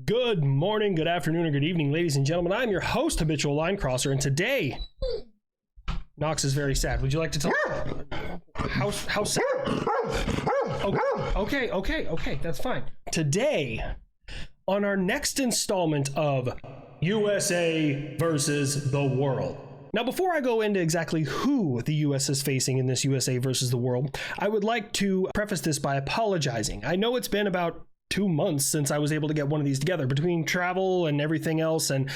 Good morning, good afternoon, or good evening, ladies and gentlemen. I'm your host, Habitual Line Crosser, and today, Knox is very sad. Would you like to tell how sad? Okay, that's fine. Today, on our next installment of USA versus the World. Now, before I go into exactly who the U.S. is facing in this USA versus the World, I would like to preface this by apologizing. I know it's been about 2 months since I was able to get one of these together between travel and everything else, and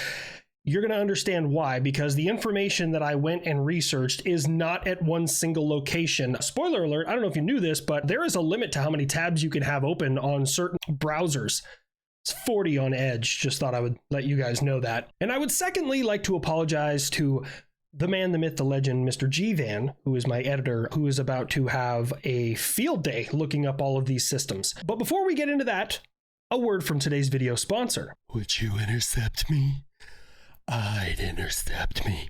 you're going to understand why, because the information that I went and researched is not at one single location. Spoiler alert, I don't know if you knew this, but there is a limit to how many tabs you can have open on certain browsers. It's 40 on Edge. Just thought I would let you guys know that. And I would secondly like to apologize to the man, the myth, the legend, Mr. G-Van, who is my editor, who is about to have a field day looking up all of these systems. But before we get into that, a word from today's video sponsor. Would you intercept me? I'd intercept me.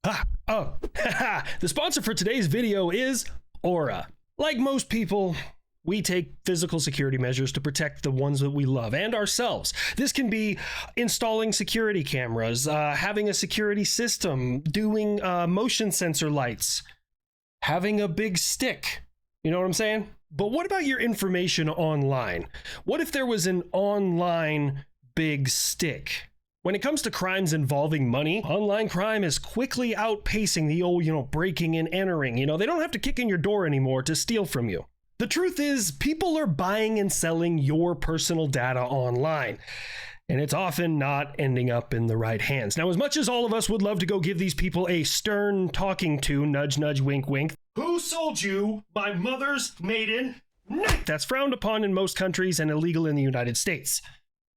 The sponsor for today's video is Aura. Like most people, we take physical security measures to protect the ones that we love and ourselves. This can be installing security cameras, having a security system, doing motion sensor lights, having a big stick. You know what I'm saying? But what about your information online? What if there was an online big stick? When it comes to crimes involving money, online crime is quickly outpacing the old, breaking and entering. They don't have to kick in your door anymore to steal from you. The truth is, people are buying and selling your personal data online, and it's often not ending up in the right hands. Now, as much as all of us would love to go give these people a stern talking to, nudge, nudge, wink, wink, who sold you my mother's maiden knife? That's frowned upon in most countries and illegal in the United States.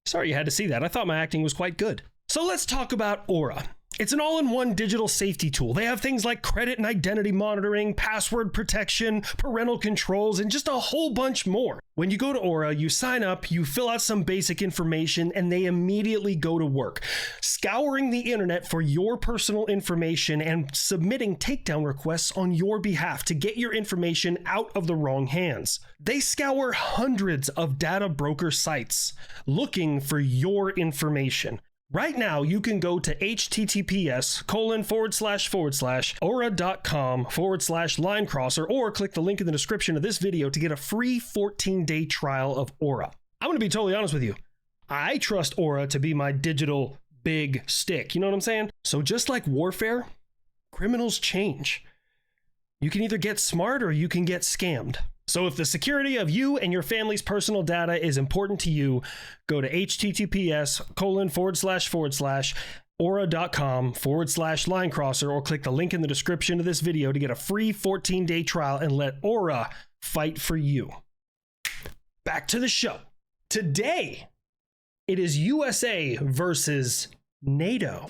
Sorry you had to see that. I thought my acting was quite good. So let's talk about Aura. It's an all-in-one digital safety tool. They have things like credit and identity monitoring, password protection, parental controls, and just a whole bunch more. When you go to Aura, you sign up, you fill out some basic information, and they immediately go to work, scouring the internet for your personal information and submitting takedown requests on your behalf to get your information out of the wrong hands. They scour hundreds of data broker sites looking for your information. Right now, you can go to https://aura.com/linecrosser or click the link in the description of this video to get a free 14-day trial of Aura. I'm going to be totally honest with you. I trust Aura to be my digital big stick. You know what I'm saying? So just like warfare, criminals change. You can either get smart or you can get scammed. So if the security of you and your family's personal data is important to you, go to https://aura.com/linecrosser or click the link in the description of this video to get a free 14-day trial and let Aura fight for you. Back to the show. Today, it is USA versus NATO.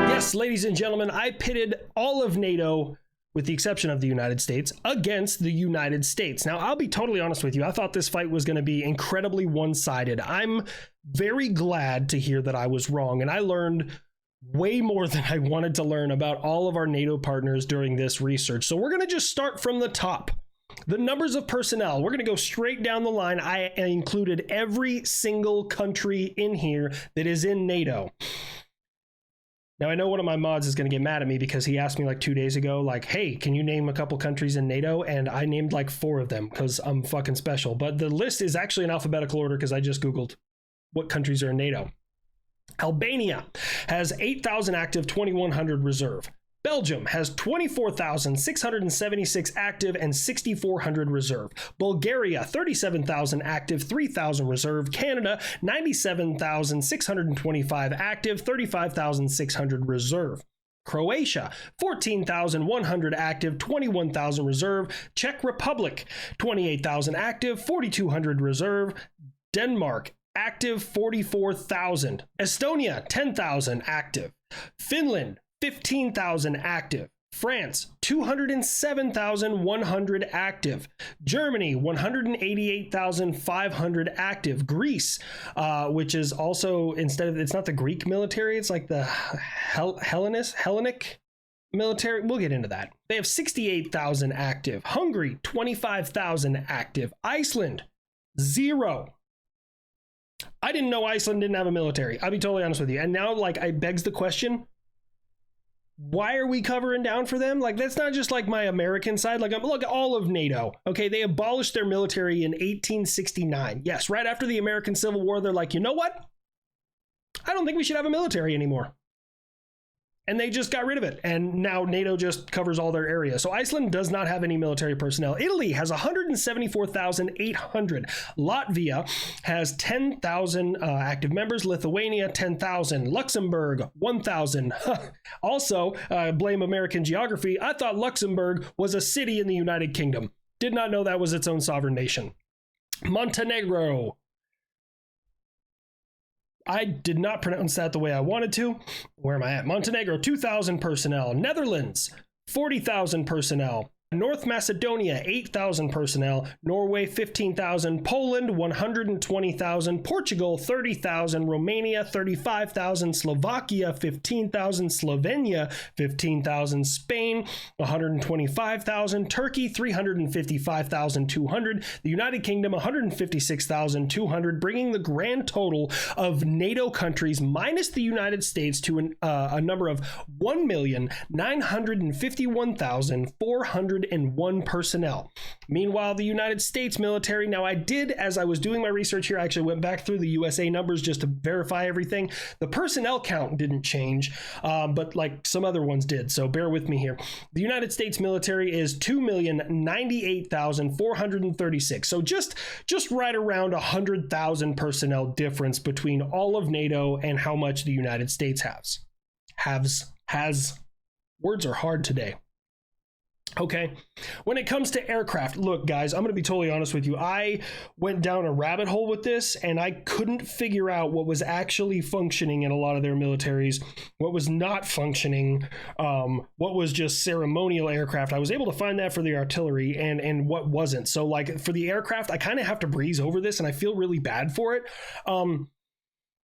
Yes, ladies and gentlemen, I pitted all of NATO, with the exception of the United States, against the United States. Now, I'll be totally honest with you. I thought this fight was going to be incredibly one-sided. I'm very glad to hear that I was wrong, and I learned way more than I wanted to learn about all of our NATO partners during this research. So we're going to just start from the top. The numbers of personnel, we're going to go straight down the line. I included every single country in here that is in NATO. Now, I know one of my mods is going to get mad at me because he asked me like 2 days ago, like, hey, can you name a couple countries in NATO? And I named like 4 of them because I'm fucking special. But the list is actually in alphabetical order because I just Googled what countries are in NATO. Albania has 8,000 active, 2,100 reserve. Belgium has 24,676 active and 6,400 reserve. Bulgaria, 37,000 active, 3,000 reserve. Canada, 97,625 active, 35,600 reserve. Croatia, 14,100 active, 21,000 reserve. Czech Republic, 28,000 active, 4,200 reserve. Denmark, active, 44,000. Estonia, 10,000 active. Finland, 15,000 active. France, 207,100 active. Germany, 188,500 active. Greece, which is also, instead of, it's not the Greek military, it's like the Hellenic military. We'll get into that. They have 68,000 active. Hungary, 25,000 active. Iceland, 0. I didn't know Iceland didn't have a military. I'll be totally honest with you. And now, like, I begs the question, why are we covering down for them? Like, that's not just like my American side. Like, look, all of NATO. Okay, they abolished their military in 1869. Yes, right after the American Civil War, they're like, you know what? I don't think we should have a military anymore. And they just got rid of it. And now NATO just covers all their area. So Iceland does not have any military personnel. Italy has 174,800. Latvia has 10,000 active members. Lithuania, 10,000. Luxembourg, 1,000. Also, blame American geography. I thought Luxembourg was a city in the United Kingdom. Did not know that was its own sovereign nation. Montenegro. I did not pronounce that the way I wanted to. Where am I at? Montenegro, 2,000 personnel. Netherlands, 40,000 personnel. North Macedonia, 8,000 personnel. Norway, 15,000. Poland, 120,000. Portugal, 30,000. Romania, 35,000. Slovakia, 15,000. Slovenia, 15,000. Spain, 125,000. Turkey, 355,200. The United Kingdom, 156,200, bringing the grand total of NATO countries minus the United States to a number of 1,951,401 personnel. Meanwhile, the United States military, now I did, as I was doing my research here, I actually went back through the USA numbers just to verify everything. The personnel count didn't change, but like some other ones did, so bear with me here. The United States military is 2,098,436, so just right around 100,000 personnel difference between all of NATO and how much the United States has. Words are hard today. Okay, when it comes to aircraft, look, guys, I'm going to be totally honest with you. I went down a rabbit hole with this, and I couldn't figure out what was actually functioning in a lot of their militaries, what was not functioning, what was just ceremonial aircraft. I was able to find that for the artillery and what wasn't. So, like, for the aircraft, I kind of have to breeze over this, and I feel really bad for it.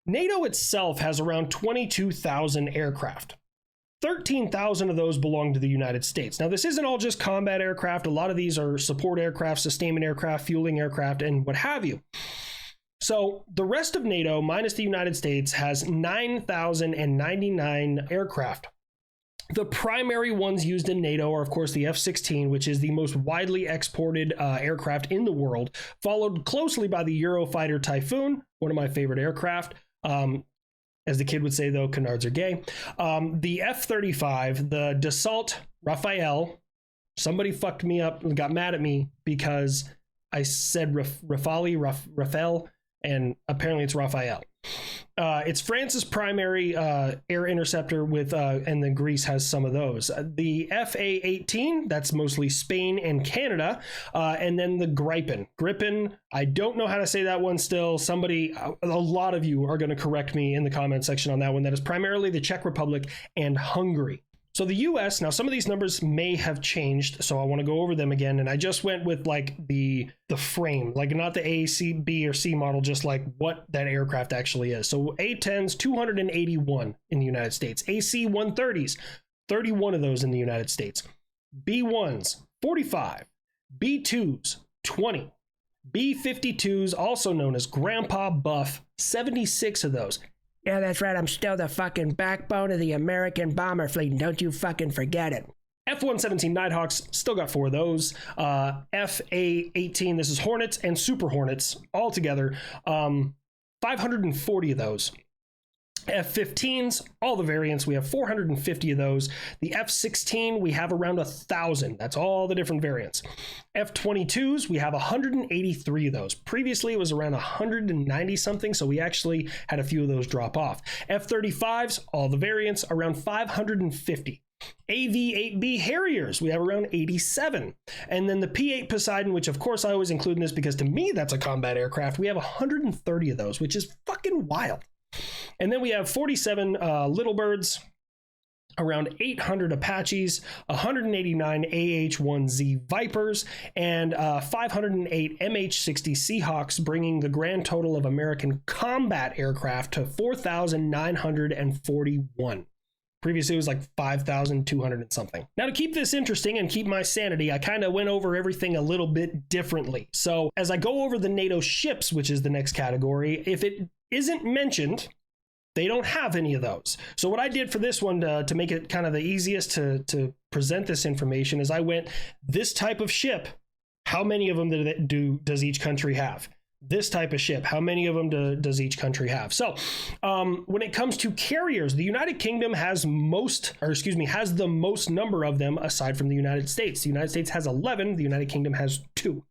NATO itself has around 22,000 aircraft. 13,000 of those belong to the United States. Now, this isn't all just combat aircraft. A lot of these are support aircraft, sustainment aircraft, fueling aircraft, and what have you. So the rest of NATO, minus the United States, has 9,099 aircraft. The primary ones used in NATO are, of course, the F-16, which is the most widely exported aircraft in the world, followed closely by the Eurofighter Typhoon, one of my favorite aircraft. As the kid would say, though, canards are gay. The F-35, the Dassault Rafale. Somebody fucked me up and got mad at me because I said Rafale, and apparently it's Raphael. It's France's primary air interceptor with, and then Greece has some of those. The FA-18, that's mostly Spain and Canada, and then the Gripen. I don't know how to say that one still. Somebody, a lot of you are going to correct me in the comment section on that one. That is primarily the Czech Republic and Hungary. So the US, now some of these numbers may have changed, so I want to go over them again, and I just went with like the frame, like not the A, C, B, or C model, just like what that aircraft actually is. So A-10s, 281 in the United States. AC-130s, 31 of those in the United States. B-1s, 45. B-2s, 20. B-52s, also known as Grandpa Buff, 76 of those. Yeah, that's right. I'm still the fucking backbone of the American bomber fleet, and don't you fucking forget it. F-117 Nighthawks, still got 4 of those. FA-18, this is Hornets and Super Hornets all together. 540 of those. F-15s, all the variants, we have 450 of those. The F-16, we have around 1,000. That's all the different variants. F-22s, we have 183 of those. Previously, it was around 190 something, so we actually had a few of those drop off. F-35s, all the variants, around 550. AV-8B Harriers, we have around 87. And then the P-8 Poseidon, which of course I always include in this because to me that's a combat aircraft, we have 130 of those, which is fucking wild. And then we have 47 Little Birds, around 800 Apaches, 189 AH-1Z Vipers, and 508 MH-60 Seahawks, bringing the grand total of American combat aircraft to 4,941. Previously, it was like 5,200 and something. Now, to keep this interesting and keep my sanity, I kind of went over everything a little bit differently. So as I go over the NATO ships, which is the next category, if isn't mentioned, they don't have any of those. So what I did for this one to make it kind of the easiest to present this information is I went, this type of ship, how many of them does each country have? This type of ship, how many of them does each country have? So when it comes to carriers, the United Kingdom has the most number of them aside from the United States. The United States has 11, the United Kingdom has 2.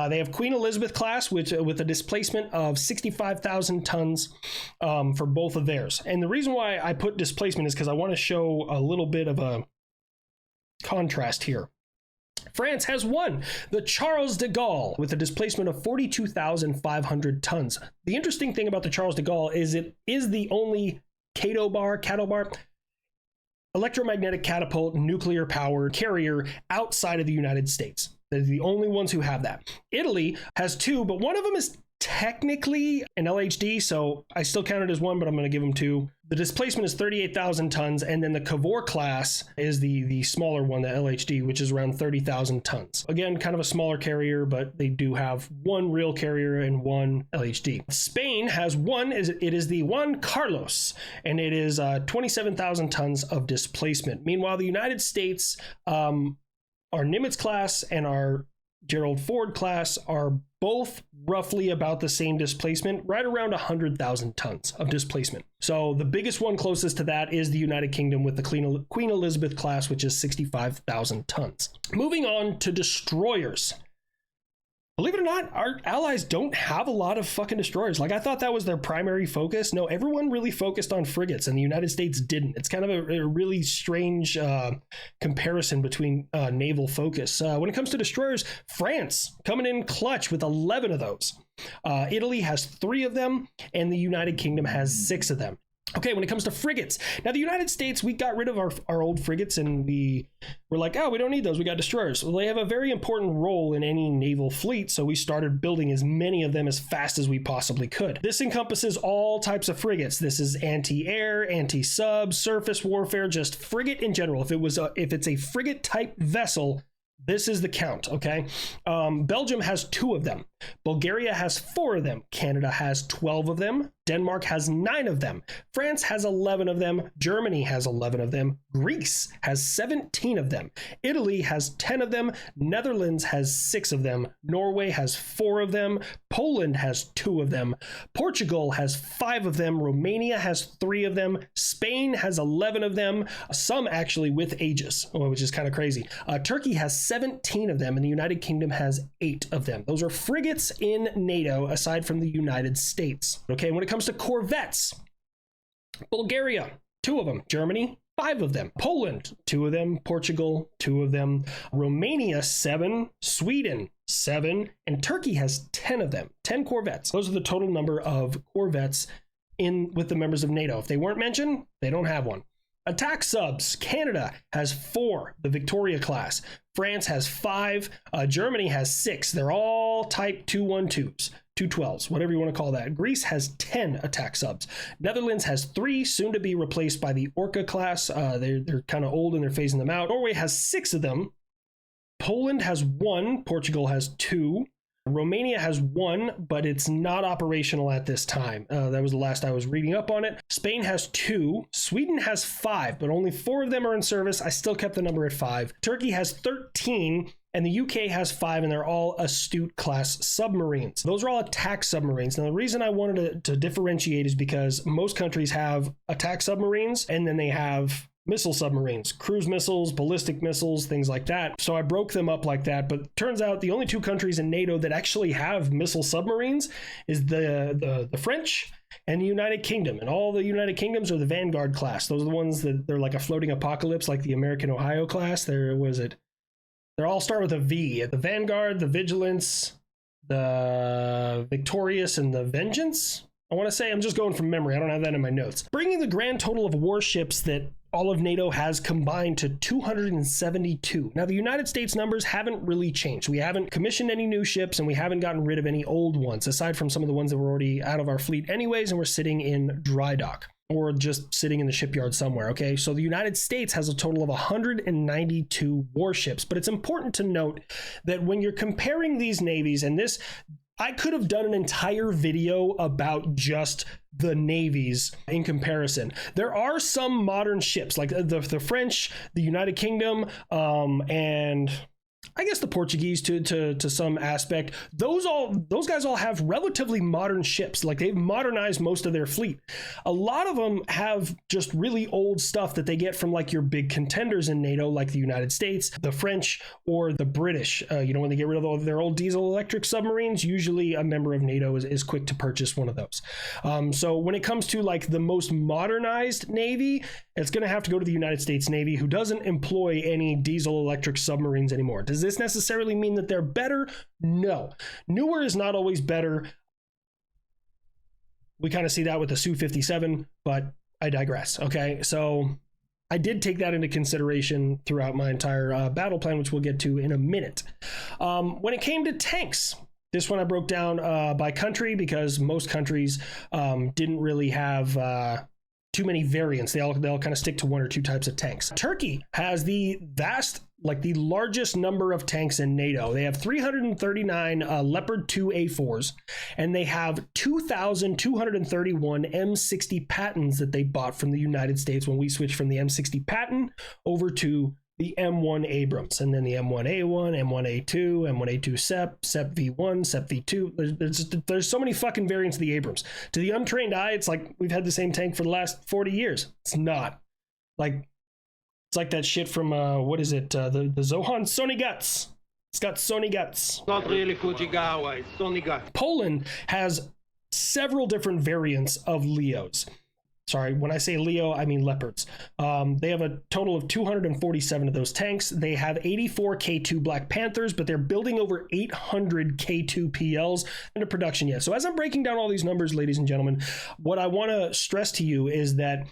They have Queen Elizabeth class, with a displacement of 65,000 tons for both of theirs. And the reason why I put displacement is because I want to show a little bit of a contrast here. France has 1, the Charles de Gaulle, with a displacement of 42,500 tons. The interesting thing about the Charles de Gaulle is it is the only cattle bar, electromagnetic catapult, nuclear powered carrier outside of the United States. They're the only ones who have that. Italy has 2, but one of them is technically an LHD, so I still count it as 1, but I'm going to give them 2. The displacement is 38,000 tons, and then the Cavour class is the smaller one, the LHD, which is around 30,000 tons. Again, kind of a smaller carrier, but they do have 1 real carrier and 1 LHD. Spain has 1, it is the Juan Carlos, and it is 27,000 tons of displacement. Meanwhile, the United States, our Nimitz class and our Gerald Ford class are both roughly about the same displacement, right around 100,000 tons of displacement. So the biggest one closest to that is the United Kingdom with the Queen Elizabeth class, which is 65,000 tons. Moving on to destroyers. Believe it or not, our allies don't have a lot of fucking destroyers. Like, I thought that was their primary focus. No, everyone really focused on frigates, and the United States didn't. It's kind of a really strange comparison between naval focus. When it comes to destroyers, France coming in clutch with 11 of those. Italy has 3 of them, and the United Kingdom has 6 of them. Okay, when it comes to frigates, now the United States, we got rid of our old frigates and we were like, oh, we don't need those. We got destroyers. Well, they have a very important role in any naval fleet, so we started building as many of them as fast as we possibly could. This encompasses all types of frigates. This is anti-air, anti-sub, surface warfare, just frigate in general. If it's a frigate type vessel, this is the count, okay? Belgium has 2 of them. Bulgaria has 4 of them. Canada has 12 of them. Denmark has 9 of them. France has 11 of them. Germany has 11 of them. Greece has 17 of them. Italy has 10 of them. Netherlands has 6 of them. Norway has 4 of them. Poland has 2 of them. Portugal has 5 of them. Romania has 3 of them. Spain has 11 of them. Some actually with Aegis, which is kind of crazy. Turkey has 17 of them, and the United Kingdom has 8 of them. Those are frigates in NATO, aside from the United States. Okay, when it comes to corvettes, Bulgaria, 2 of them. Germany, 5 of them. Poland, 2 of them. Portugal, 2 of them. Romania, 7. Sweden, 7. And Turkey has 10 of them. 10 corvettes. Those are the total number of corvettes with the members of NATO. If they weren't mentioned, they don't have one. Attack subs, Canada has 4, the Victoria class. France has 5. Germany has 6. They're all type 212s, 212s, whatever you want to call that. Greece has 10 attack subs. Netherlands has 3, soon to be replaced by the Orca class. They're kind of old and they're phasing them out. Norway has 6 of them. Poland has 1. Portugal has 2. Romania has 1, but it's not operational at this time. That was the last I was reading up on it. Spain has 2. Sweden has 5, but only 4 of them are in service. I still kept the number at 5. Turkey has 13, and the UK has 5, and they're all Astute class submarines. Those are all attack submarines. Now, the reason I wanted to differentiate is because most countries have attack submarines, and then they have missile submarines, cruise missiles, ballistic missiles, things like that. So I broke them up like that. But turns out the only 2 countries in NATO that actually have missile submarines is the French and the United Kingdom. And all the United Kingdoms are the Vanguard class. Those are the ones that they're like a floating apocalypse, like the American Ohio class. They're all start with a V. The Vanguard, the Vigilance, the Victorious, and the Vengeance. I want to say, I'm just going from memory. I don't have that in my notes. Bringing the grand total of warships that all of NATO has combined to 272. Now, the United States numbers haven't really changed. We haven't commissioned any new ships, and we haven't gotten rid of any old ones, aside from some of the ones that were already out of our fleet anyways, and we're sitting in dry dock or just sitting in the shipyard somewhere, okay? So the United States has a total of 192 warships, but it's important to note that when you're comparing these navies, and I could have done an entire video about just the navies in comparison. There are some modern ships like the French, the United Kingdom, and I guess the Portuguese to some aspect. Those guys all have relatively modern ships. Like, they've modernized most of their fleet. A lot of them have just really old stuff that they get from like your big contenders in NATO, like the United States, the French, or the British. When they get rid of their old diesel electric submarines, usually a member of NATO is quick to purchase one of those. So when it comes to like the most modernized Navy, it's going to have to go to the United States Navy, who doesn't employ any diesel electric submarines anymore. Does this necessarily mean that they're better? No. Newer is not always better. We kind of see that with the Su-57, but I digress. Okay, so I did take that into consideration throughout my entire battle plan, which we'll get to in a minute. When it came to tanks, this one I broke down by country because most countries didn't really have too many variants. They all kind of stick to one or two types of tanks. Turkey has the largest number of tanks in NATO. They have 339 Leopard 2 A4s, and they have 2,231 M60 Pattons that they bought from the United States when we switched from the M60 Patton over to the M1 Abrams, and then the M1A1, M1A2, M1A2 SEP V1, SEP V2. There's so many fucking variants of the Abrams. To the untrained eye, it's like we've had the same tank for the last 40 years. It's not. Like, it's like that shit from, what is it? The Zohan Sony Guts. It's got Sony Guts. Not really Fujigawa, it's Sony Guts. Poland has several different variants of Leos. Sorry, when I say Leo, I mean Leopards. They have a total of 247 of those tanks. They have 84 K2 Black Panthers, but they're building over 800 K2 PLs into production yet. So as I'm breaking down all these numbers, ladies and gentlemen, what I want to stress to you is that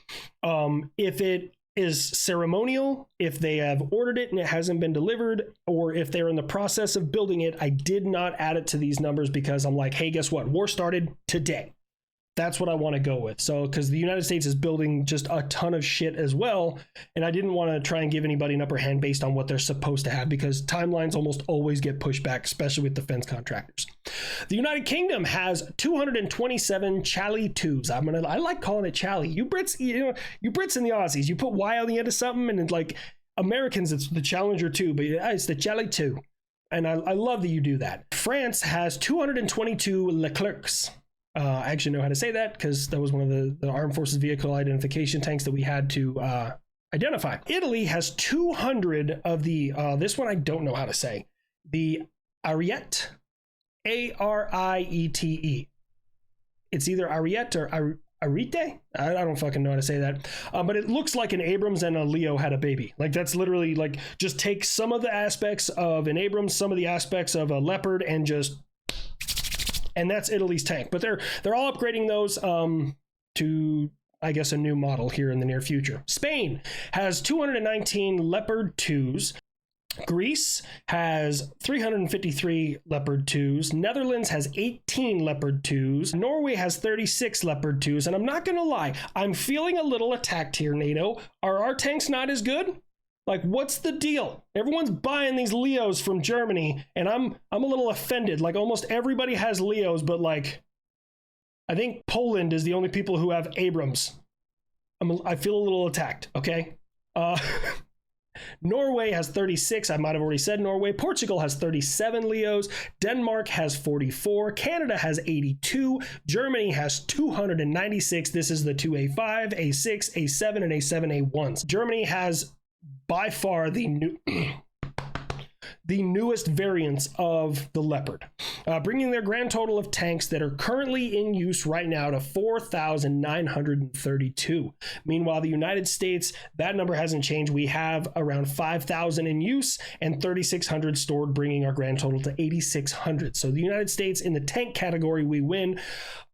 if it is ceremonial, if they have ordered it and it hasn't been delivered, or if they're in the process of building it, I did not add it to these numbers because I'm like, hey, guess what? War started today. That's what I want to go with. So, because the United States is building just a ton of shit as well, and I didn't want to try and give anybody an upper hand based on what they're supposed to have, because timelines almost always get pushed back, especially with defense contractors. The United Kingdom has 227 Charlie 2s. I like calling it Charlie. You Brits, you Brits and the Aussies, you put Y on the end of something, and like Americans, it's the Challenger 2, but it's the Charlie 2. And I love that you do that. France has 222 Leclercs. I actually know how to say that because that was one of the Armed Forces Vehicle Identification tanks that we had to identify. Italy has 200 of the, this one I don't know how to say, the Ariete, Ariete. It's either Ariete or Arite? I don't fucking know how to say that. But it looks like an Abrams and a Leo had a baby. Like, that's literally like, just take some of the aspects of an Abrams, some of the aspects of a Leopard, and just... And that's Italy's tank, but they're all upgrading those to, I guess, a new model here in the near future. Spain has 219 Leopard 2s. Greece has 353 Leopard 2s. Netherlands has 18 Leopard 2s. Norway has 36 Leopard 2s. And I'm not going to lie, I'm feeling a little attacked here, NATO. Are our tanks not as good? Like, what's the deal? Everyone's buying these Leos from Germany, and I'm a little offended. Like, almost everybody has Leos, but like, I think Poland is the only people who have Abrams. I feel a little attacked. Okay. Norway has 36. I might have already said Norway. Portugal has 37 Leos. Denmark has 44. Canada has 82. Germany has 296. This is the 2A5, A6, A7, and A7A1s. Germany has by far the newest variants of the Leopard, bringing their grand total of tanks that are currently in use right now to 4,932. Meanwhile, the United States, that number hasn't changed. We have around 5,000 in use and 3,600 stored, bringing our grand total to 8,600. So the United States in the tank category, we win.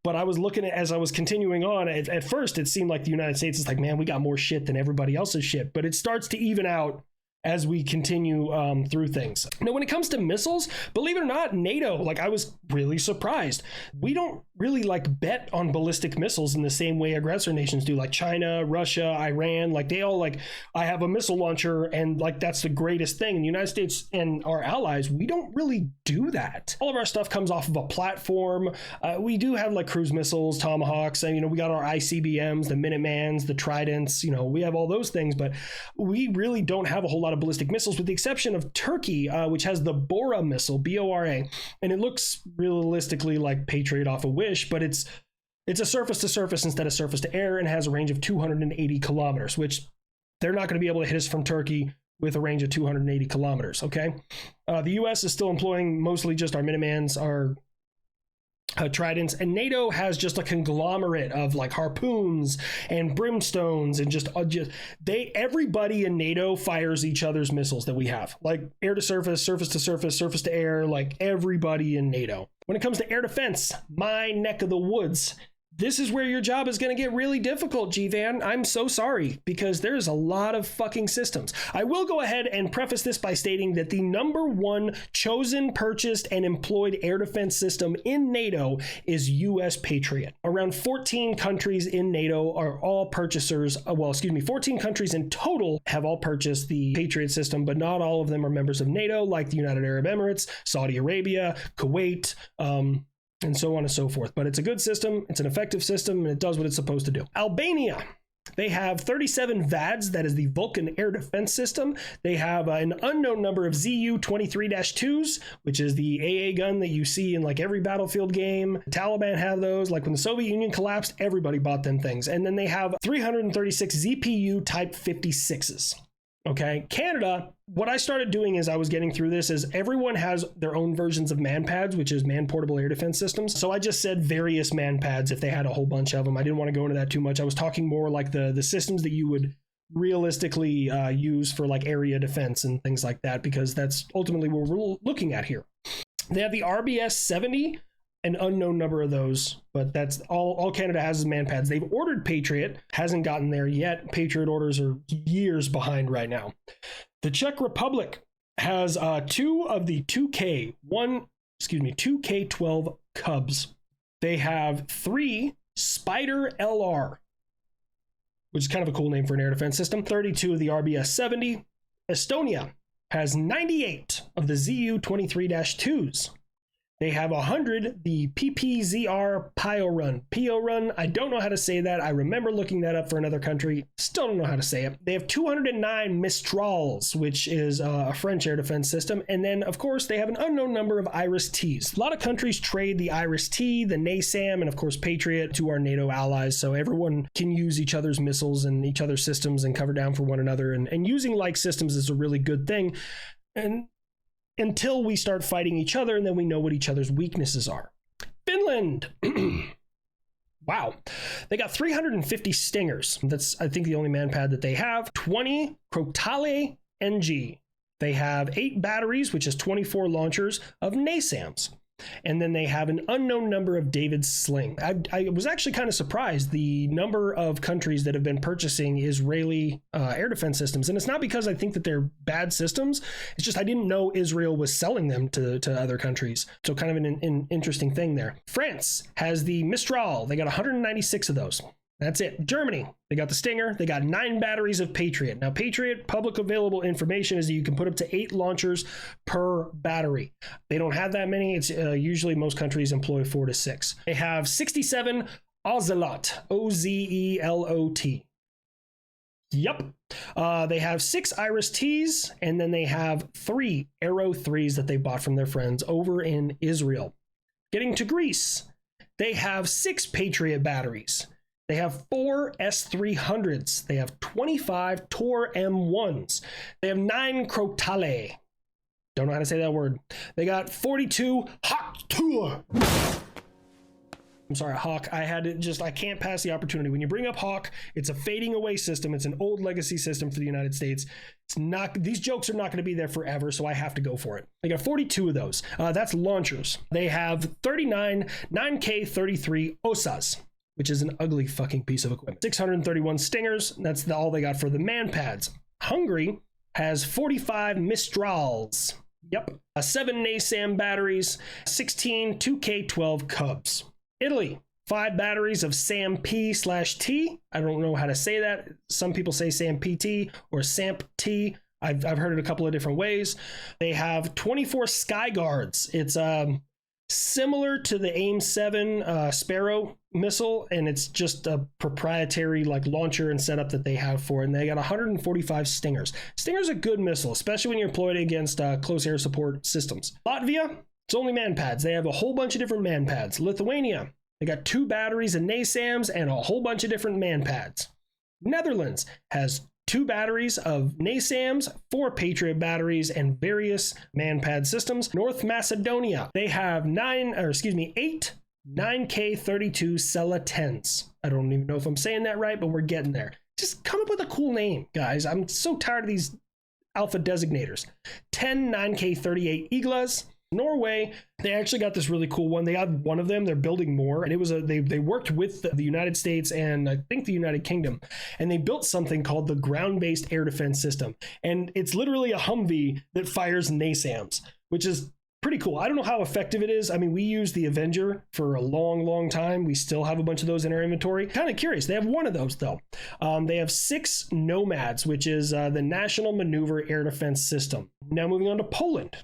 But I was looking at, as I was continuing on, at first it seemed like the United States is like, man, we got more shit than everybody else's shit. But it starts to even out as we continue through things. Now, when it comes to missiles, believe it or not, NATO, like, I was really surprised. We don't really like bet on ballistic missiles in the same way aggressor nations do, like China, Russia, Iran. Like, they all like, I have a missile launcher and like that's the greatest thing. In the United States and our allies, we don't really do that. All of our stuff comes off of a platform. We do have like cruise missiles, Tomahawks, and, you know, we got our ICBMs, the Minutemans, the Tridents, you know, we have all those things, but we really don't have a whole lot of ballistic missiles, with the exception of Turkey, which has the Bora missile, Bora, and it looks realistically like Patriot off a Wish, but it's a surface to surface instead of surface to air, and has a range of 280 kilometers, which they're not going to be able to hit us from Turkey with a range of 280 kilometers. Okay, the U.S. is still employing mostly just our Minutemans, our Tridents, and NATO has just a conglomerate of like Harpoons and Brimstones, and everybody in NATO fires each other's missiles that we have, like air to surface, surface to surface, surface to air, like everybody in NATO. When it comes to air defense, my neck of the woods, this is where your job is going to get really difficult, G-Van. I'm so sorry, because there's a lot of fucking systems. I will go ahead and preface this by stating that the #1 chosen, purchased, and employed air defense system in NATO is US Patriot. Around 14 countries in NATO are all purchasers. 14 countries in total have all purchased the Patriot system, but not all of them are members of NATO, like the United Arab Emirates, Saudi Arabia, Kuwait, and so on and so forth. But it's a good system, it's an effective system, and it does what it's supposed to do. Albania, they have 37 VADs, that is the Vulcan Air Defense System. They have an unknown number of ZU-23-2s, which is the AA gun that you see in like every Battlefield game. The Taliban have those. Like when the Soviet Union collapsed, everybody bought them things. And then they have 336 ZPU Type 56s. Okay, Canada, what I started doing as I was getting through this is everyone has their own versions of MANPADS, which is man portable air defense systems. So I just said various MANPADS if they had a whole bunch of them. I didn't want to go into that too much. I was talking more like the systems that you would realistically use for like area defense and things like that, because that's ultimately what we're looking at here. They have the RBS-70, an unknown number of those, but that's all Canada has is MANPADS. They've ordered Patriot, hasn't gotten there yet. Patriot orders are years behind right now. The Czech Republic has 2 of the 2K12 Cubs. They have 3 Spider LR, which is kind of a cool name for an air defense system, 32 of the RBS-70. Estonia has 98 of the ZU-23-2s. They have 100, the PPZR Piorun. I don't know how to say that. I remember looking that up for another country. Still don't know how to say it. They have 209 Mistrals, which is a French air defense system. And then, of course, they have an unknown number of Iris-Ts. A lot of countries trade the Iris-T, the NASAM, and of course, Patriot to our NATO allies. So everyone can use each other's missiles and each other's systems and cover down for one another. And using like systems is a really good thing. And until we start fighting each other, and then we know what each other's weaknesses are. Finland. Wow. They got 350 Stingers. That's, I think, the only MANPAD that they have. 20 Crotale NG. They have 8 batteries, which is 24 launchers of NASAMs. And then they have an unknown number of David's Sling. I was actually kind of surprised the number of countries that have been purchasing Israeli air defense systems. And it's not because I think that they're bad systems. It's just I didn't know Israel was selling them to other countries. So kind of an interesting thing there. France has the Mistral. They got 196 of those. That's it. Germany, they got the Stinger. They got 9 batteries of Patriot. Now, Patriot, public available information is that you can put up to 8 launchers per battery. They don't have that many. It's usually most countries employ 4 to 6. They have 67 Ozelot, Ozelot. Yep. They have 6 Iris-Ts, and then they have 3 Arrow 3s that they bought from their friends over in Israel. Getting to Greece, they have 6 Patriot batteries. They have 4 S-300s. They have 25 Tor M1s. They have 9 Crotale. Don't know how to say that word. They got 42 Hawk Tour. I'm sorry, Hawk. I can't pass the opportunity. When you bring up Hawk, it's a fading away system. It's an old legacy system for the United States. These jokes are not going to be there forever, so I have to go for it. They got 42 of those. That's launchers. They have 39 9K33 OSAs, which is an ugly fucking piece of equipment. 631 Stingers. That's all they got for the MANPADS. Hungary has 45 Mistrals. Yep. 7 NASAM batteries, 16 2K12 Cubs. Italy, 5 batteries of SAM-P/T. I don't know how to say that. Some people say SAM-PT or SAMP-T. I've heard it a couple of different ways. They have 24 Sky Guards. It's similar to the AIM-7 Sparrow missile, and it's just a proprietary like launcher and setup that they have for it. And they got 145 Stingers. Stinger's a good missile, especially when you're deployed against close air support systems. Latvia, it's only man-pads. They have a whole bunch of different man-pads. Lithuania, they got 2 batteries of NASAMs and a whole bunch of different man-pads. Netherlands has 2 batteries of NASAMs, 4 Patriot batteries, and various man-pad systems. North Macedonia, they have 8 9K32 Sela 10s. I don't even know if I'm saying that right, but we're getting there. Just come up with a cool name, guys. I'm so tired of these alpha designators. 10 9K38 Iglas. Norway, they actually got this really cool one. They had one of them. They're building more, and it was they worked with the United States and I think the United Kingdom, and they built something called the ground-based air defense system. And it's literally a Humvee that fires NASAMs, which is pretty cool. I don't know how effective it is. I mean, we used the Avenger for a long time. We still have a bunch of those in our inventory. Kind of curious. They have one of those though. They have 6 Nomads, which is the National Maneuver Air Defense System. Now moving on to Poland.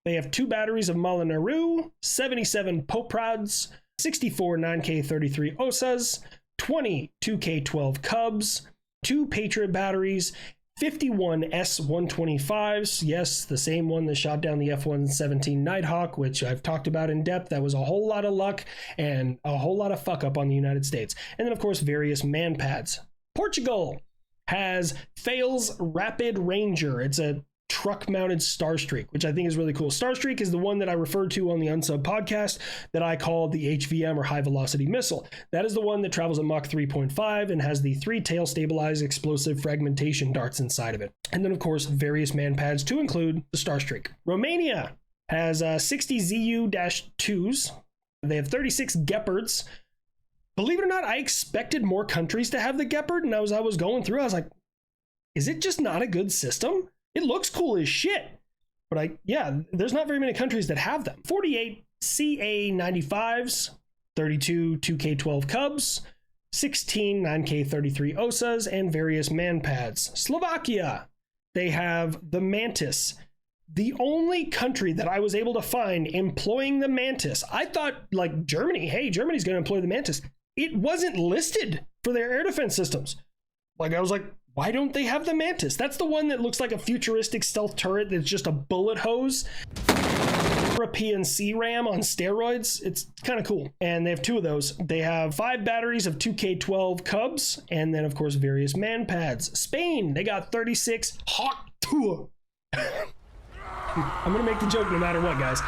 They have 2 batteries of Malinaru, 77 Poprads, 64 9K33 Osas, 20 2K12 Cubs, 2 Patriot batteries, 51 S-125s. Yes, the same one that shot down the F-117 Nighthawk, which I've talked about in depth. That was a whole lot of luck and a whole lot of fuck up on the United States. And then, of course, various man-pads. Portugal has Thales Rapid Ranger. It's a truck-mounted Starstreak, which I think is really cool. Starstreak is the one that I referred to on the Unsub podcast that I called the HVM or High Velocity Missile. That is the one that travels at Mach 3.5 and has the 3 tail-stabilized explosive fragmentation darts inside of it. And then, of course, various man-pads to include the Starstreak. Romania has 60 ZU-2s. They have 36 Gepards. Believe it or not, I expected more countries to have the Gepard, and as I was going through, I was like, is it just not a good system? It looks cool as shit, but there's not very many countries that have them. 48 CA-95s, 32 2K12 Cubs, 16 9K33 Osas, and various man-pads. Slovakia, they have the Mantis. The only country that I was able to find employing the Mantis, I thought like Germany, hey, Germany's going to employ the Mantis. It wasn't listed for their air defense systems. Like, I was like, why don't they have the Mantis? That's the one that looks like a futuristic stealth turret that's just a bullet hose. European C-RAM on steroids. It's kind of cool. And they have 2 of those. They have 5 batteries of 2K12 Cubs, and then, of course, various man-pads. Spain, they got 36 Hawk 2. I'm going to make the joke no matter what, guys.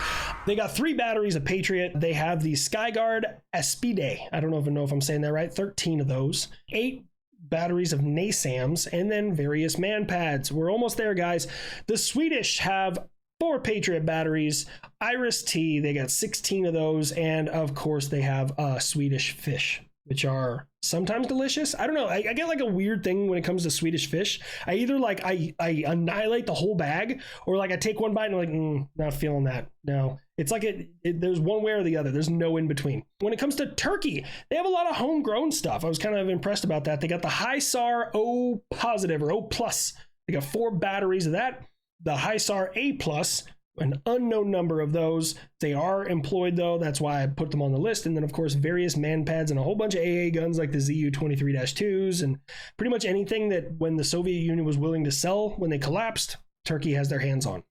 They got 3 batteries of Patriot. They have the Skyguard Aspide. I don't know if I'm saying that right. 13 of those. 8 batteries of NASAMs, and then various man-pads. We're almost there, guys. The Swedish have 4 Patriot batteries. Iris T, they got 16 of those, and of course they have Swedish fish, which are sometimes delicious. I don't know. I get like a weird thing when it comes to Swedish fish. I either like I annihilate the whole bag, or like I take one bite and I'm like, not feeling that. No, it's like there's one way or the other. There's no in between. When it comes to Turkey, they have a lot of homegrown stuff. I was kind of impressed about that. They got the HISAR O positive or O plus. They got 4 batteries of that. The HISAR A plus, an unknown number of those. They are employed though. That's why I put them on the list. And then of course, various man-pads and a whole bunch of AA guns like the ZU-23-2s and pretty much anything that when the Soviet Union was willing to sell when they collapsed, Turkey has their hands on.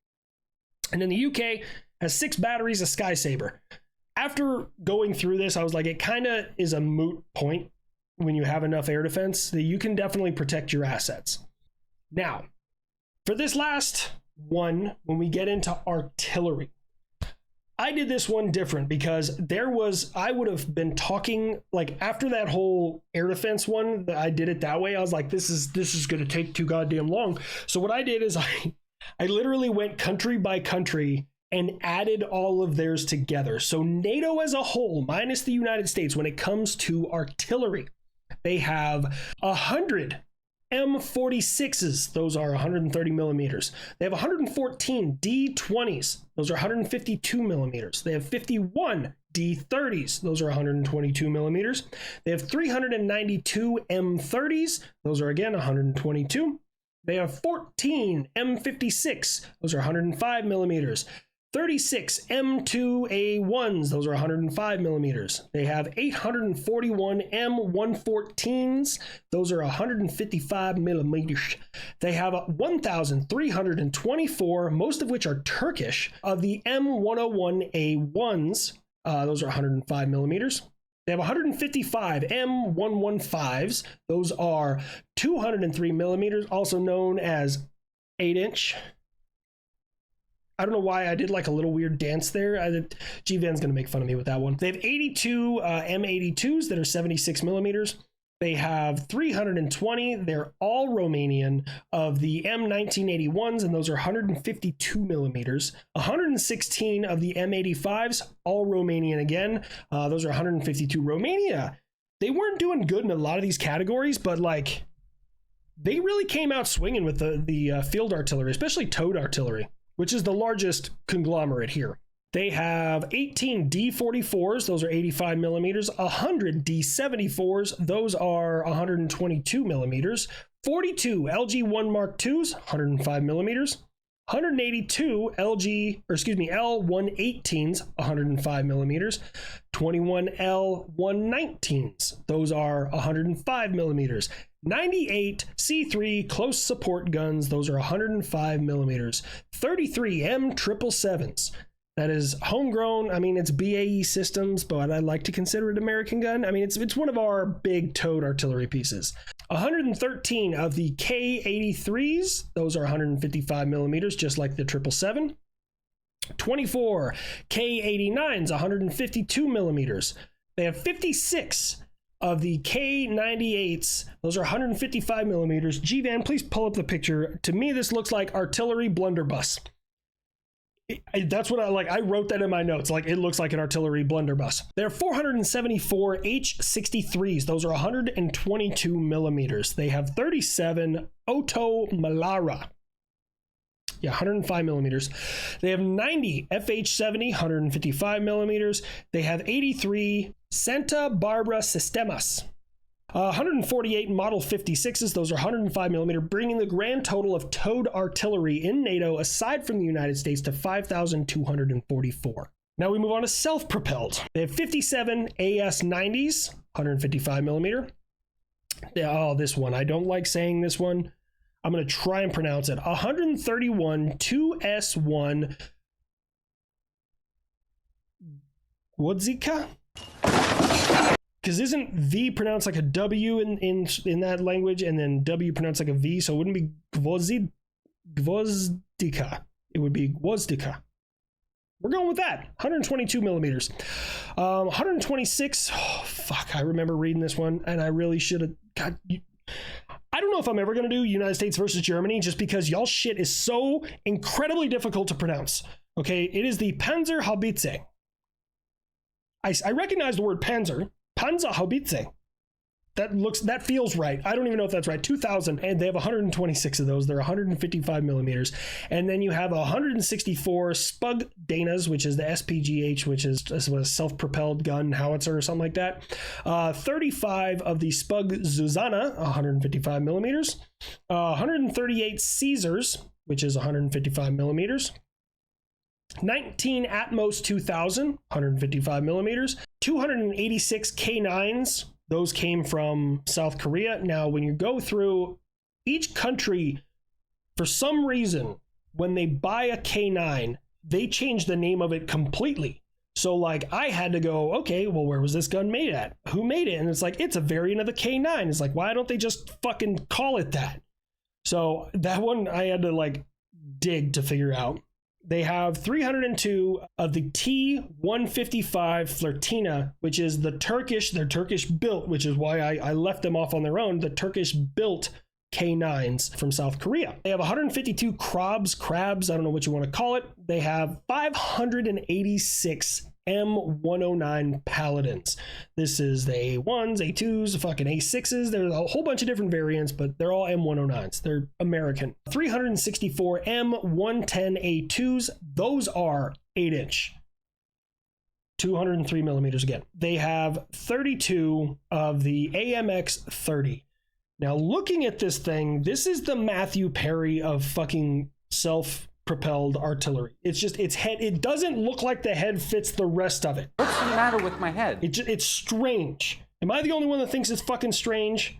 And then the UK has 6 batteries of Sky Saber. After going through this, I was like, it kind of is a moot point when you have enough air defense that you can definitely protect your assets. Now, for this last one, when we get into artillery, I did this one different because I would have been talking like after that whole air defense one that I did it that way. I was like, this is going to take too goddamn long. So what I did is I literally went country by country and added all of theirs together. So NATO as a whole, minus the United States, when it comes to artillery, they have 100 M46s, those are 130 millimeters. They have 114 D20s, those are 152 millimeters. They have 51 D30s, those are 122 millimeters. They have 392 M30s, those are again 122. They have 14 M56, those are 105 millimeters. 36 M2A1s, those are 105 millimeters. They have 841 M114s, those are 155 millimeters. They have 1,324, most of which are Turkish, of the M101A1s, those are 105 millimeters. They have 155 M115s, those are 203 millimeters, also known as 8-inch. I don't know why I did like a little weird dance there. G-Van's going to make fun of me with that one. They have 82 M82s that are 76 millimeters. They have 320. They're all Romanian of the M1981s, and those are 152 millimeters. 116 of the M85s, all Romanian again. Those are 152. Romania, they weren't doing good in a lot of these categories, but like they really came out swinging with the field artillery, especially towed artillery, which is the largest conglomerate here. They have 18 D44s, those are 85 millimeters, 100 D74s, those are 122 millimeters, 42 LG1 Mark IIs, 105 millimeters, 182 L118s, 105 millimeters, 21 L119s, those are 105 millimeters, 98 C3 close support guns, those are 105 millimeters, 33 M777s. That is homegrown. I mean, it's BAE Systems, but I like to consider it American gun. I mean, it's one of our big towed artillery pieces. 113 of the K83s, those are 155 millimeters, just like the 777. 24 K89s, 152 millimeters. They have 56 of the K98s, those are 155 millimeters. G-Van, please pull up the picture. To me, this looks like artillery blunderbuss. That's what I like. I wrote that in my notes. Like, it looks like an artillery blunderbuss. There are 474 H63s. Those are 122 millimeters. They have 37 Oto Malara. Yeah, 105 millimeters. They have 90 FH70, 155 millimeters. They have 83 Santa Barbara Sistemas. 148 Model 56s, those are 105 millimeter, bringing the grand total of towed artillery in NATO, aside from the United States, to 5,244. Now we move on to self-propelled. They have 57 AS90s, 155 millimeter. Oh, this one, I don't like saying this one. I'm going to try and pronounce it. 131 2S1 Gwozdika? Because isn't V pronounced like a W in that language, and then W pronounced like a V, so it wouldn't be Gwozdika. It would be Gwozdika. We're going with that. 122 millimeters. 126. Oh, fuck. I remember reading this one, and I really should have. God, I don't know if I'm ever going to do United States versus Germany, just because y'all shit is so incredibly difficult to pronounce. Okay, it is the Panzerhaubitze. I recognize the word Panzer. Panzerhaubitze. That feels right. I don't even know if that's right. 2,000, and they have 126 of those. They're 155 millimeters. And then you have 164 Spug Danas, which is the SPGH, which is a self-propelled gun howitzer or something like that. 35 of the Spug Zuzana, 155 millimeters. 138 Caesars, which is 155 millimeters. 19 Atmos 2000, 155 millimeters. 286 K9s. Those came from South Korea. Now, when you go through each country, for some reason, when they buy a K9, they change the name of it completely. So, like, I had to go, okay, well, where was this gun made at? Who made it? And it's like, it's a variant of the K9. It's like, why don't they just fucking call it that? So that one I had to, like, dig to figure out. They have 302 of the T-155 Flirtina, which is they're Turkish built, which is why I left them off on their own, the Turkish built K9s from South Korea. They have 152 crabs, I don't know what you want to call it. They have 586 M109 Paladins. This is the A1s, A2s, the fucking A6s. There's a whole bunch of different variants, but they're all M109s. They're American. 364 M110 A2s. Those are 8-inch. 203 millimeters again. They have 32 of the AMX 30. Now, looking at this thing, this is the Matthew Perry of fucking self-propelled artillery. It's just its head. It doesn't look like the head fits the rest of it. What's the matter with my head? It's strange. Am I the only one that thinks it's fucking strange?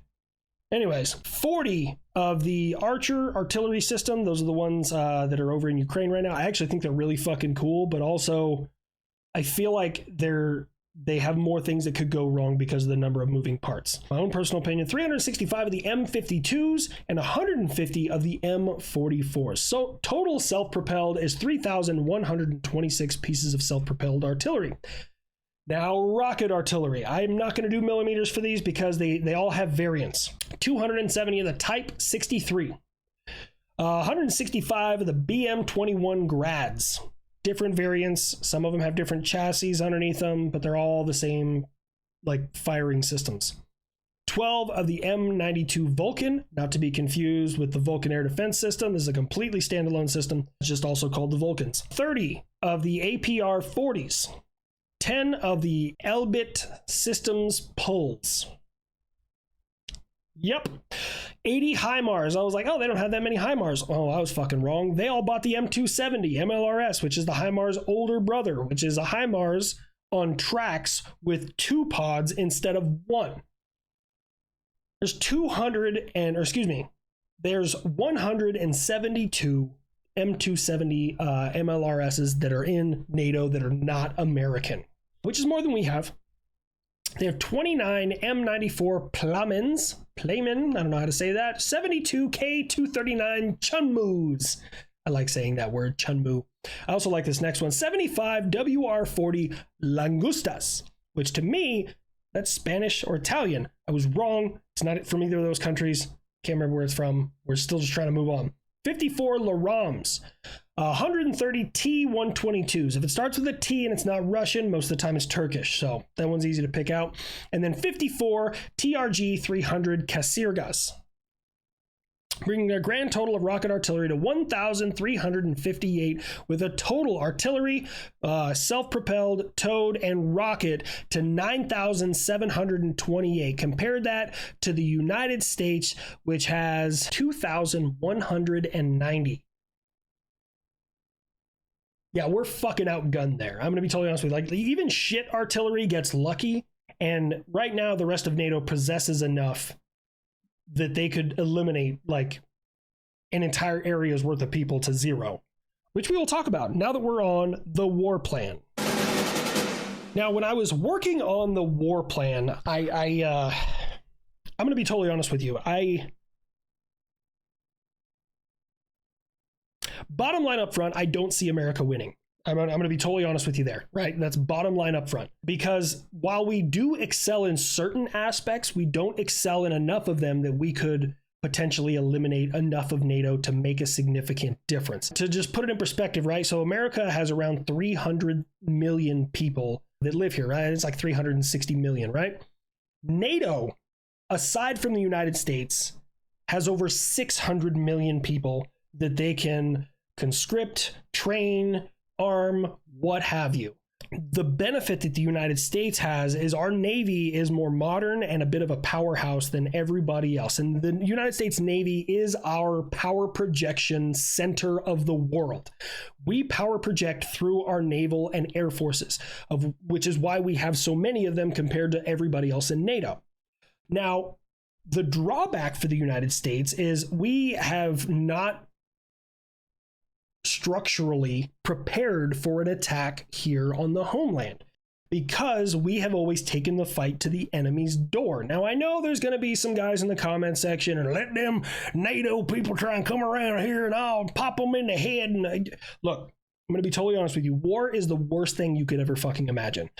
Anyways, 40 of the Archer artillery system. Those are the ones that are over in Ukraine right now. I actually think they're really fucking cool, but also I feel like they have more things that could go wrong because of the number of moving parts. My own personal opinion, 365 of the M52s and 150 of the M44s. So total self-propelled is 3,126 pieces of self-propelled artillery. Now, rocket artillery. I'm not going to do millimeters for these because they all have variants. 270 of the Type 63. 165 of the BM-21 Grads. Different variants. Some of them have different chassis underneath them, but they're all the same, like, firing systems. 12 of the M92 Vulcan, not to be confused with the Vulcan Air Defense System. This is a completely standalone system. It's just also called the Vulcans. 30 of the APR 40s. 10 of the Elbit Systems Pulls. Yep. 80 HIMARS. I was like, oh, they don't have that many HIMARS. Oh, I was fucking wrong. They all bought the M270 MLRS, which is the HIMARS older brother, which is a HIMARS on tracks with 2 pods instead of 1. There's 172 M270 MLRSs that are in NATO that are not American, which is more than we have. They have 29 M94 Playmen, I don't know how to say that, 72 K239 Chunmus. I like saying that word, Chunmu. I also like this next one, 75 WR40 Langustas, which to me, that's Spanish or Italian. I was wrong. It's not from either of those countries. Can't remember where it's from. We're still just trying to move on. 54 Larams, 130 T-122s. If it starts with a T and it's not Russian, most of the time it's Turkish, so that one's easy to pick out. And then 54 TRG-300 Kasirgas, bringing their grand total of rocket artillery to 1,358, with a total artillery, self-propelled, towed, and rocket to 9,728. Compare that to the United States, which has 2,190. Yeah, we're fucking outgunned there. I'm going to be totally honest with you. Like, even shit artillery gets lucky, and right now the rest of NATO possesses enough that they could eliminate like an entire area's worth of people to zero, which we will talk about now that we're on the war plan. Now, when I was working on the war plan, I'm going to be totally honest with you. Bottom line up front, I don't see America winning. I'm going to be totally honest with you there, right? That's bottom line up front. Because while we do excel in certain aspects, we don't excel in enough of them that we could potentially eliminate enough of NATO to make a significant difference. To just put it in perspective, right? So America has around 300 million people that live here, right? It's like 360 million, right? NATO, aside from the United States, has over 600 million people that they can conscript, train, arm, what have you. The benefit that the United States has is our Navy is more modern and a bit of a powerhouse than everybody else. And the United States Navy is our power projection center of the world. We power project through our naval and air forces, which is why we have so many of them compared to everybody else in NATO. Now, the drawback for the United States is we have not structurally prepared for an attack here on the homeland, because we have always taken the fight to the enemy's door. Now, I know there's going to be some guys in the comment section and let them NATO people try and come around here and I'll pop them in the head. And look, I'm going to be totally honest with you. War is the worst thing you could ever fucking imagine.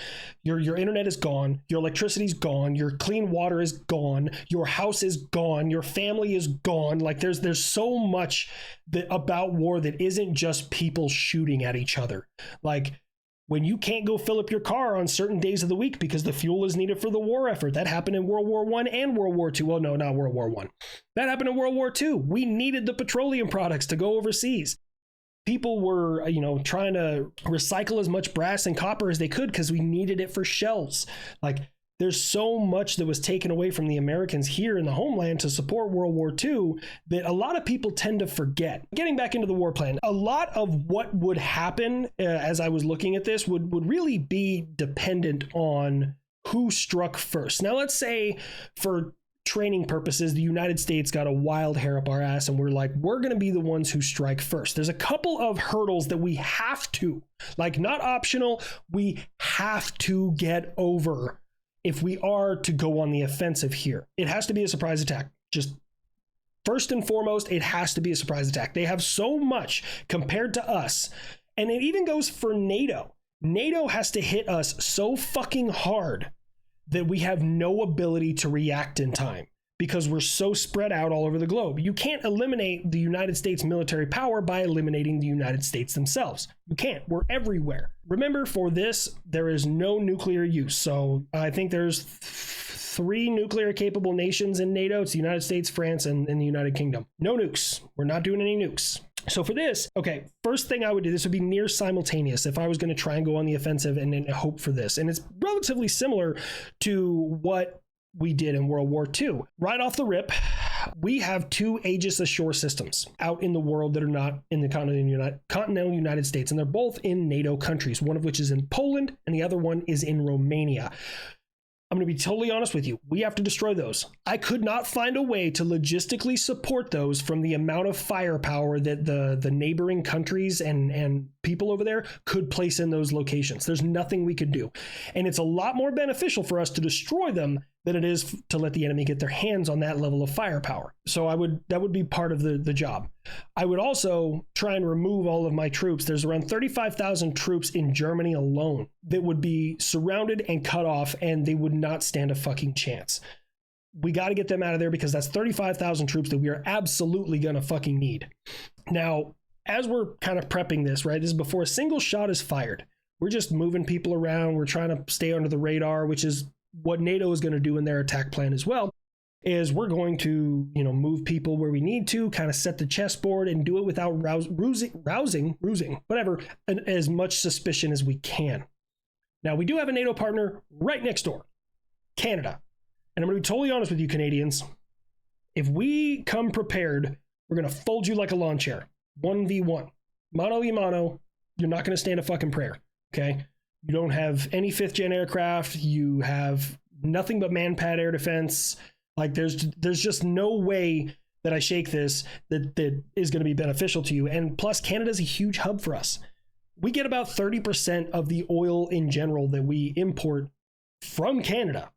Your internet is gone. Your electricity's gone. Your clean water is gone. Your house is gone. Your family is gone. Like there's so much about war that isn't just people shooting at each other. Like when you can't go fill up your car on certain days of the week because the fuel is needed for the war effort. That happened in World War I and World War II. Well, no, not World War I. That happened in World War II. We needed the petroleum products to go overseas. People were, trying to recycle as much brass and copper as they could because we needed it for shells. Like, there's so much that was taken away from the Americans here in the homeland to support World War II that a lot of people tend to forget. Getting back into the war plan, a lot of what would happen as I was looking at this would really be dependent on who struck first. Now, let's say for training purposes, the United States got a wild hair up our ass and we're going to be the ones who strike first. There's a couple of hurdles that we have to, not optional, we have to get over if we are to go on the offensive here. It has to be a surprise attack. Just first and foremost, it has to be a surprise attack. They have so much compared to us. And it even goes for NATO. NATO has to hit us so fucking hard that we have no ability to react in time because we're so spread out all over the globe. You can't eliminate the United States military power by eliminating the United States themselves. You can't. We're everywhere. Remember, for this, there is no nuclear use. So I think there's 3 nuclear capable nations in NATO. It's the United States, France, and the United Kingdom. No nukes. We're not doing any nukes. So for this, okay, first thing I would do, this would be near simultaneous if I was going to try and go on the offensive and hope for this. And it's relatively similar to what we did in World War II. Right off the rip, we have 2 Aegis Ashore systems out in the world that are not in the continental United States, and they're both in NATO countries, one of which is in Poland and the other one is in Romania. I'm going to be totally honest with you. We have to destroy those. I could not find a way to logistically support those from the amount of firepower that the neighboring countries and people over there could place in those locations. There's nothing we could do. And it's a lot more beneficial for us to destroy them than it is to let the enemy get their hands on that level of firepower. So that would be part of the job. I would also try and remove all of my troops. There's around 35,000 troops in Germany alone that would be surrounded and cut off, and they would not stand a fucking chance. We got to get them out of there because that's 35,000 troops that we are absolutely going to fucking need. Now, as we're kind of prepping this, right, this is before a single shot is fired. We're just moving people around. We're trying to stay under the radar, which is what NATO is going to do in their attack plan as well, is we're going to, move people where we need to, kind of set the chessboard and do it without rousing, whatever, as much suspicion as we can. Now, we do have a NATO partner right next door, Canada. And I'm going to be totally honest with you, Canadians. If we come prepared, we're going to fold you like a lawn chair. 1v1. Mano a mano. You're not going to stand a fucking prayer. Okay? You don't have any 5th gen aircraft. You have nothing but man-pad air defense. There's just no way that I shake this that is going to be beneficial to you. And plus, Canada's a huge hub for us. We get about 30% of the oil in general that we import from Canada.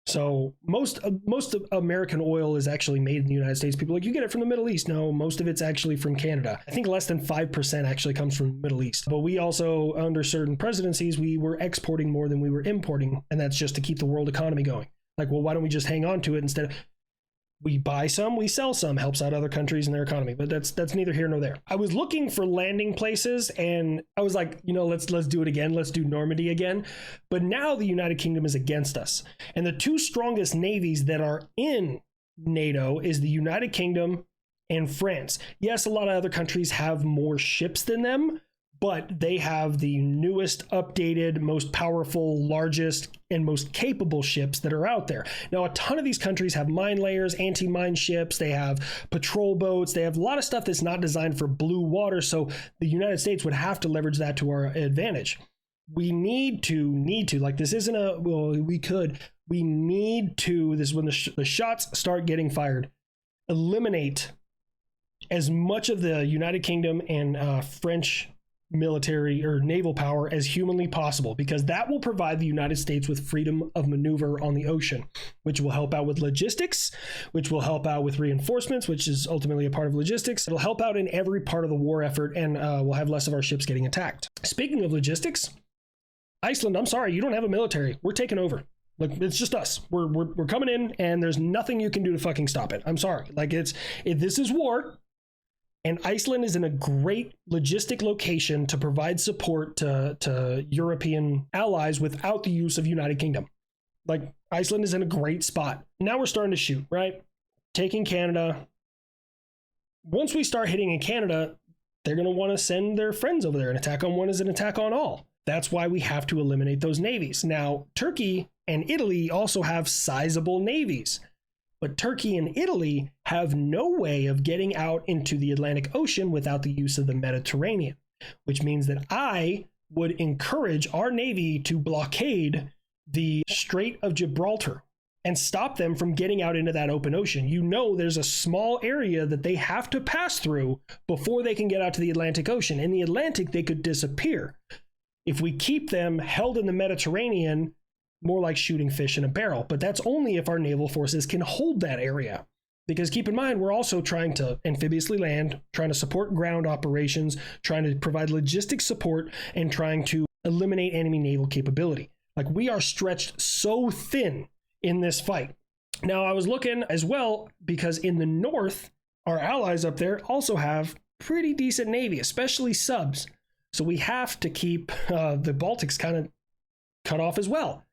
So most of American oil is actually made in the United States. People are like, you get it from the Middle East. No, most of it's actually from Canada. I think less than 5% actually comes from the Middle East. But we also, under certain presidencies, we were exporting more than we were importing. And that's just to keep the world economy going. Why don't we just hang on to it instead of... We buy some, we sell some, helps out other countries and their economy, but that's neither here nor there. I was looking for landing places and I was like, let's do it again. Let's do Normandy again. But now the United Kingdom is against us. And the 2 strongest navies that are in NATO is the United Kingdom and France. Yes, a lot of other countries have more ships than them, but they have the newest, updated, most powerful, largest, and most capable ships that are out there. Now, a ton of these countries have mine layers, anti-mine ships, they have patrol boats, they have a lot of stuff that's not designed for blue water, so the United States would have to leverage that to our advantage. We need to, this isn't we need to, this is when the shots start getting fired, eliminate as much of the United Kingdom and French military or naval power as humanly possible, because that will provide the United States with freedom of maneuver on the ocean, which will help out with logistics, which will help out with reinforcements, which is ultimately a part of logistics. It'll help out in every part of the war effort, and we'll have less of our ships getting attacked. Speaking of logistics, Iceland, I'm sorry, you don't have a military. We're taking over. It's just us. We're coming in, and there's nothing you can do to fucking stop it. I'm sorry. This is war. And Iceland is in a great logistic location to provide support to European allies without the use of United Kingdom. Like, Iceland is in a great spot. Now we're starting to shoot, right? Taking Canada. Once we start hitting in Canada, they're going to want to send their friends over there. An attack on one is an attack on all. That's why we have to eliminate those navies. Now, Turkey and Italy also have sizable navies. But Turkey and Italy have no way of getting out into the Atlantic Ocean without the use of the Mediterranean, which means that I would encourage our Navy to blockade the Strait of Gibraltar and stop them from getting out into that open ocean. You know, there's a small area that they have to pass through before they can get out to the Atlantic Ocean. In the Atlantic, they could disappear. If we keep them held in the Mediterranean, more like shooting fish in a barrel, but that's only if our naval forces can hold that area. Because keep in mind, we're also trying to amphibiously land, trying to support ground operations, trying to provide logistics support, and trying to eliminate enemy naval capability. Like, we are stretched so thin in this fight. Now, I was looking as well, because in the north, our allies up there also have pretty decent navy, especially subs. So we have to keep the Baltics kind of cut off as well.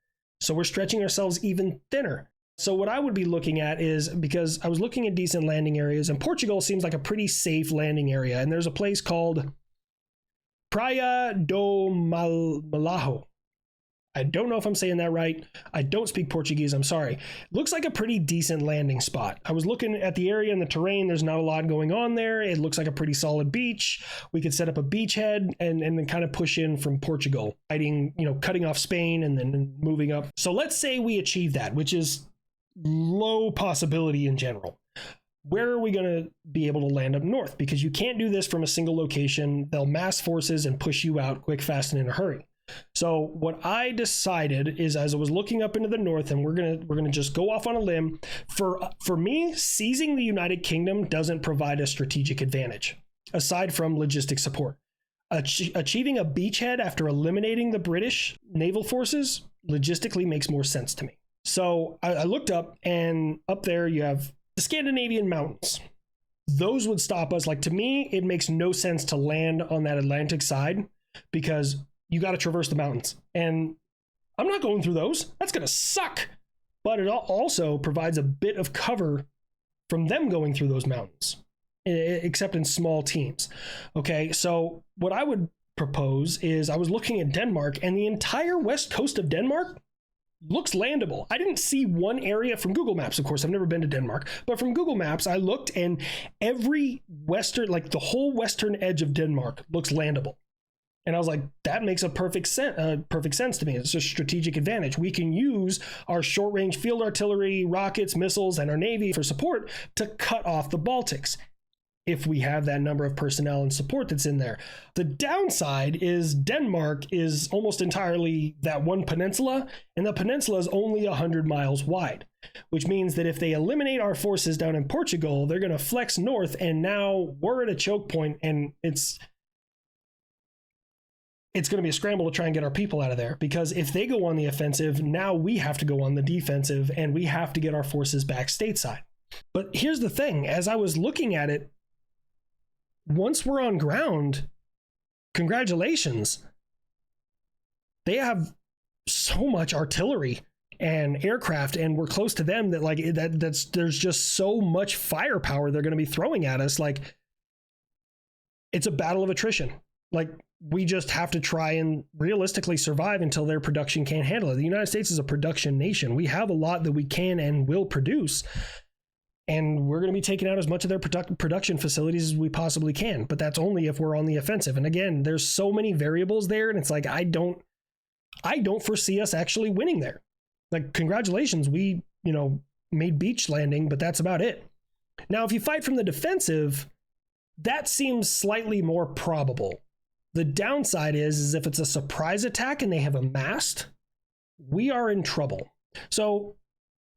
So we're stretching ourselves even thinner. So what I would be looking at is, because I was looking at decent landing areas, and Portugal seems like a pretty safe landing area. And there's a place called Praia do Malaho. I don't know if I'm saying that right. I don't speak Portuguese, I'm sorry. Looks like a pretty decent landing spot. I was looking at the area and the terrain. There's not a lot going on there. It looks like a pretty solid beach. We could set up a beachhead and then kind of push in from Portugal, fighting, cutting off Spain and then moving up. So let's say we achieve that, which is low possibility in general. Where are we going to be able to land up north? Because you can't do this from a single location. They'll mass forces and push you out quick, fast, and in a hurry. So what I decided is, as I was looking up into the north, and we're gonna just go off on a limb, for me, seizing the United Kingdom doesn't provide a strategic advantage aside from logistic support. Achieving a beachhead after eliminating the British naval forces logistically makes more sense to me. So I looked up, and up there you have the Scandinavian mountains. Those would stop us. Like, to me, it makes no sense to land on that Atlantic side, because you got to traverse the mountains, and I'm not going through those. That's going to suck. But it also provides a bit of cover from them going through those mountains, except in small teams. Okay, so what I would propose is, I was looking at Denmark, and the entire west coast of Denmark looks landable. I didn't see one area from Google Maps. Of course, I've never been to Denmark, but from Google Maps, I looked, and every western, like the whole western edge of Denmark looks landable. And I was like, that makes a perfect sense to me. It's a strategic advantage. We can use our short-range field artillery, rockets, missiles, and our Navy for support to cut off the Baltics, if we have that number of personnel and support that's in there. The downside is Denmark is almost entirely that one peninsula, and the peninsula is only 100 miles wide, which means that if they eliminate our forces down in Portugal, they're going to flex north, and now we're at a choke point, and it's going to be a scramble to try and get our people out of there, because if they go on the offensive, now we have to go on the defensive, and we have to get our forces back stateside. But here's the thing, as I was looking at it, once we're on ground, congratulations. They have so much artillery and aircraft, and we're close to them, that there's just so much firepower they're going to be throwing at us. Like, it's a battle of attrition. Like, we just have to try and realistically survive until their production can't handle it. The United States is a production nation. We have a lot that we can and will produce, and we're going to be taking out as much of their production facilities as we possibly can. But that's only if we're on the offensive. And again, there's so many variables there, and it's like, I don't foresee us actually winning there. Like, congratulations, we, made beach landing, but that's about it. Now, if you fight from the defensive, that seems slightly more probable. The downside is if it's a surprise attack and they have a mast, we are in trouble. So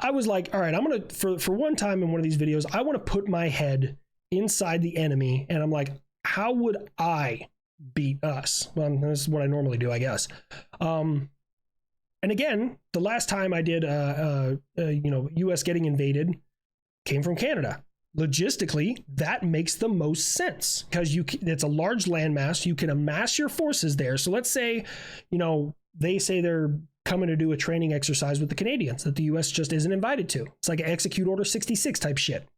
I was like, all right, I'm going to, for one time in one of these videos, I want to put my head inside the enemy. And I'm like, how would I beat us? Well, this is what I normally do, I guess. And again, the last time I did, US getting invaded came from Canada. logistically, that makes the most sense because it's a large landmass. You can amass your forces there. So let's say, they say they're coming to do a training exercise with the Canadians that the US just isn't invited to. It's like an Execute Order 66 type shit.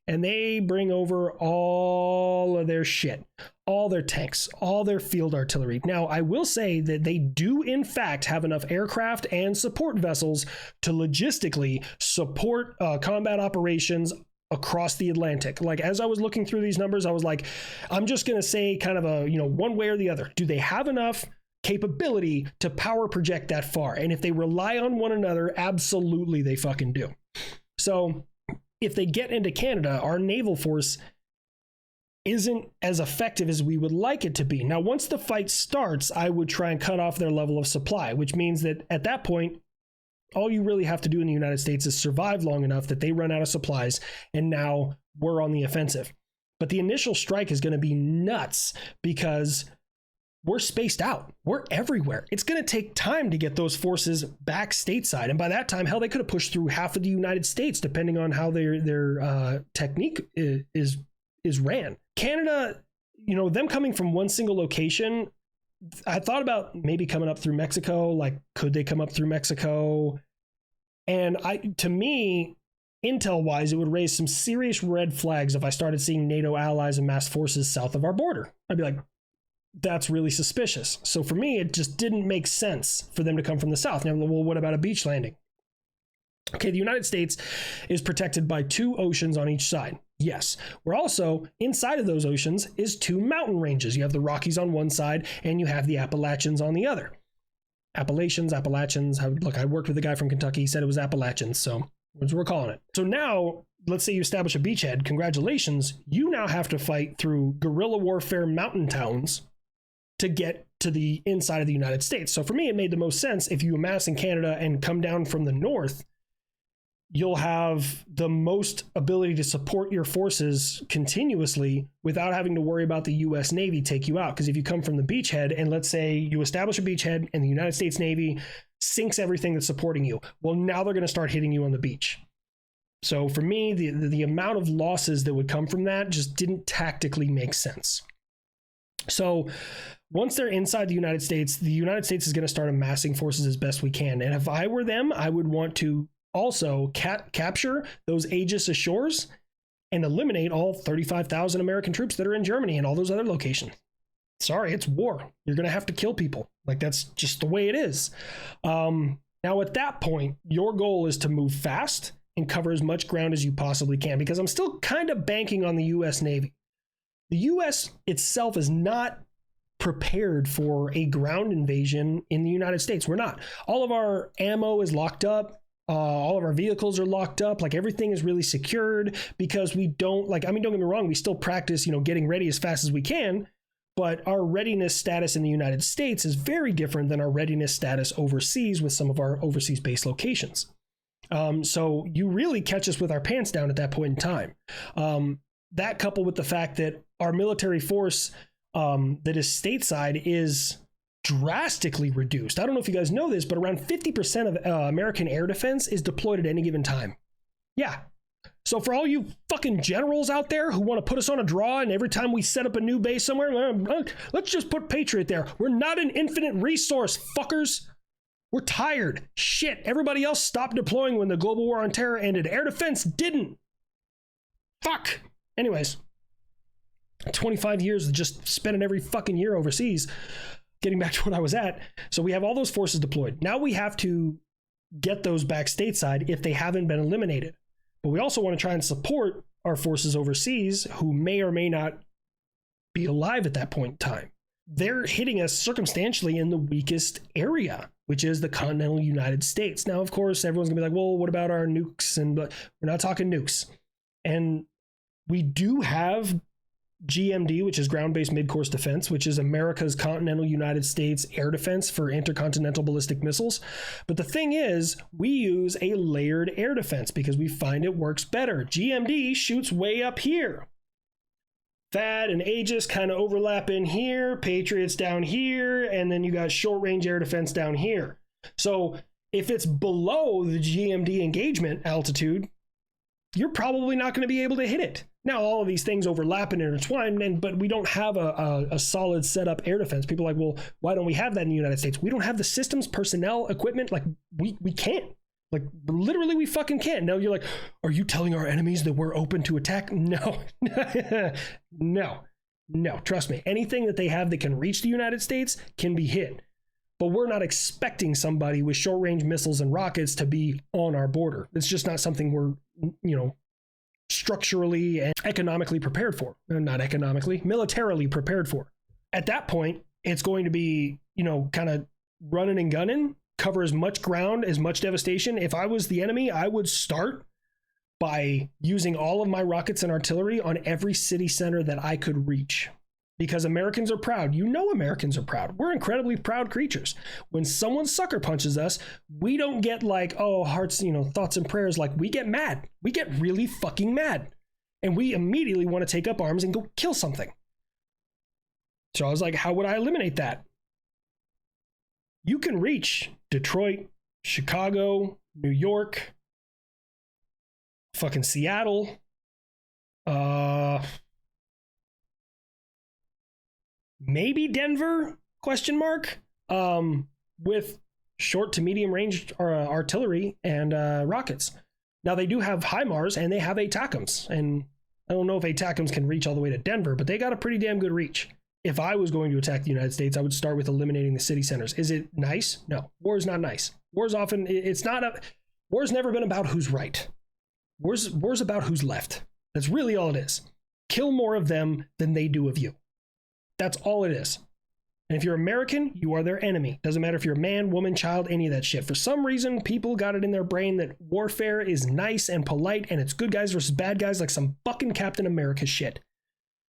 And they bring over all of their shit, all their tanks, all their field artillery. Now, I will say that they do, in fact, have enough aircraft and support vessels to logistically support combat operations across the Atlantic. Like, as I was looking through these numbers, I was like, I'm just going to say kind of a, one way or the other. Do they have enough capability to power project that far? And if they rely on one another, absolutely they fucking do. So if they get into Canada, our naval force isn't as effective as we would like it to be. Now, once the fight starts, I would try and cut off their level of supply, which means that at that point, all you really have to do in the United States is survive long enough that they run out of supplies, and now we're on the offensive. But the initial strike is going to be nuts because we're spaced out. We're everywhere. It's going to take time to get those forces back stateside. And by that time, hell, they could have pushed through half of the United States, depending on how their technique is ran. Canada, them coming from one single location, I thought about maybe coming up through Mexico. Like, could they come up through Mexico? And to me, intel-wise, it would raise some serious red flags if I started seeing NATO allies and mass forces south of our border. I'd be like, that's really suspicious. So for me, it just didn't make sense for them to come from the south. Now, well, what about a beach landing? Okay, the United States is protected by 2 oceans on each side. Yes, we're also inside of those oceans is 2 mountain ranges. You have the Rockies on one side and you have the Appalachians on the other. Appalachians. Look, I worked with a guy from Kentucky. He said it was Appalachians, so that's what we're calling it. So now, let's say you establish a beachhead. Congratulations. You now have to fight through guerrilla warfare mountain towns to get to the inside of the United States. So for me, it made the most sense if you amass in Canada and come down from the north, you'll have the most ability to support your forces continuously without having to worry about the US Navy take you out. Because if you come from the beachhead and let's say you establish a beachhead and the United States Navy sinks everything that's supporting you, well, now they're going to start hitting you on the beach. So for me, the amount of losses that would come from that just didn't tactically make sense. So once they're inside the United States is going to start amassing forces as best we can. And if I were them, I would want to also capture those Aegis Ashores and eliminate all 35,000 American troops that are in Germany and all those other locations. Sorry, it's war. You're going to have to kill people. Like, that's just the way it is. Now, at that point, your goal is to move fast and cover as much ground as you possibly can, because I'm still kind of banking on the U.S. Navy. The U.S. itself is not prepared for a ground invasion in the United States. We're not. All of our ammo is locked up. All of our vehicles are locked up. Like, everything is really secured because we don't, don't get me wrong, we still practice, getting ready as fast as we can. But our readiness status in the United States is very different than our readiness status overseas with some of our overseas base locations. So you really catch us with our pants down at that point in time. That coupled with the fact that our military force that is stateside is drastically reduced. I don't know if you guys know this, but around 50% of American air defense is deployed at any given time. Yeah. So for all you fucking generals out there who want to put us on a draw and every time we set up a new base somewhere, let's just put Patriot there. We're not an infinite resource, fuckers. We're tired. Shit. Everybody else stopped deploying when the global war on terror ended. Air defense didn't. Fuck. Anyways, 25 years of just spending every fucking year overseas. Getting back to what I was at. So we have all those forces deployed. Now we have to get those back stateside if they haven't been eliminated. But we also want to try and support our forces overseas who may or may not be alive at that point in time. They're hitting us circumstantially in the weakest area, which is the continental United States. Now, of course, everyone's gonna be like, well, what about our nukes? But we're not talking nukes. And we do have GMD, which is ground-based mid-course defense, which is America's continental United States air defense for intercontinental ballistic missiles. But the thing is, we use a layered air defense because we find it works better. GMD shoots way up here. THAAD and Aegis kind of overlap in here, Patriots down here, and then you got short-range air defense down here. So if it's below the GMD engagement altitude, you're probably not going to be able to hit it. Now, all of these things overlap and intertwine, but we don't have a solid setup air defense. People are like, well, why don't we have that in the United States? We don't have the systems, personnel, equipment. Like, we can't. Like, literally, we fucking can't. Now you're like, are you telling our enemies that we're open to attack? No. No, trust me. Anything that they have that can reach the United States can be hit. But we're not expecting somebody with short-range missiles and rockets to be on our border. It's just not something we're, structurally and economically prepared for. Not economically, militarily prepared for. At that point, it's going to be, kind of running and gunning, cover as much ground, as much devastation. If I was the enemy, I would start by using all of my rockets and artillery on every city center that I could reach. Because Americans are proud. Americans are proud. We're incredibly proud creatures. When someone sucker punches us, we don't get like, oh, hearts, thoughts and prayers. Like, we get mad. We get really fucking mad. And we immediately want to take up arms and go kill something. So I was like, how would I eliminate that? You can reach Detroit, Chicago, New York, fucking Seattle, maybe Denver, ? With short to medium range artillery and rockets. Now they do have HIMARS and they have ATACMS, and I don't know if ATACMS can reach all the way to Denver, but they got a pretty damn good reach. If I was going to attack the United States, I would start with eliminating the city centers. Is it nice? No. War is not nice. War's never been about who's right. War's about who's left. That's really all it is. Kill more of them than they do of you. That's all it is. And if you're American, you are their enemy. Doesn't matter if you're a man, woman, child, any of that shit. For some reason, people got it in their brain that warfare is nice and polite and it's good guys versus bad guys, like some fucking Captain America shit.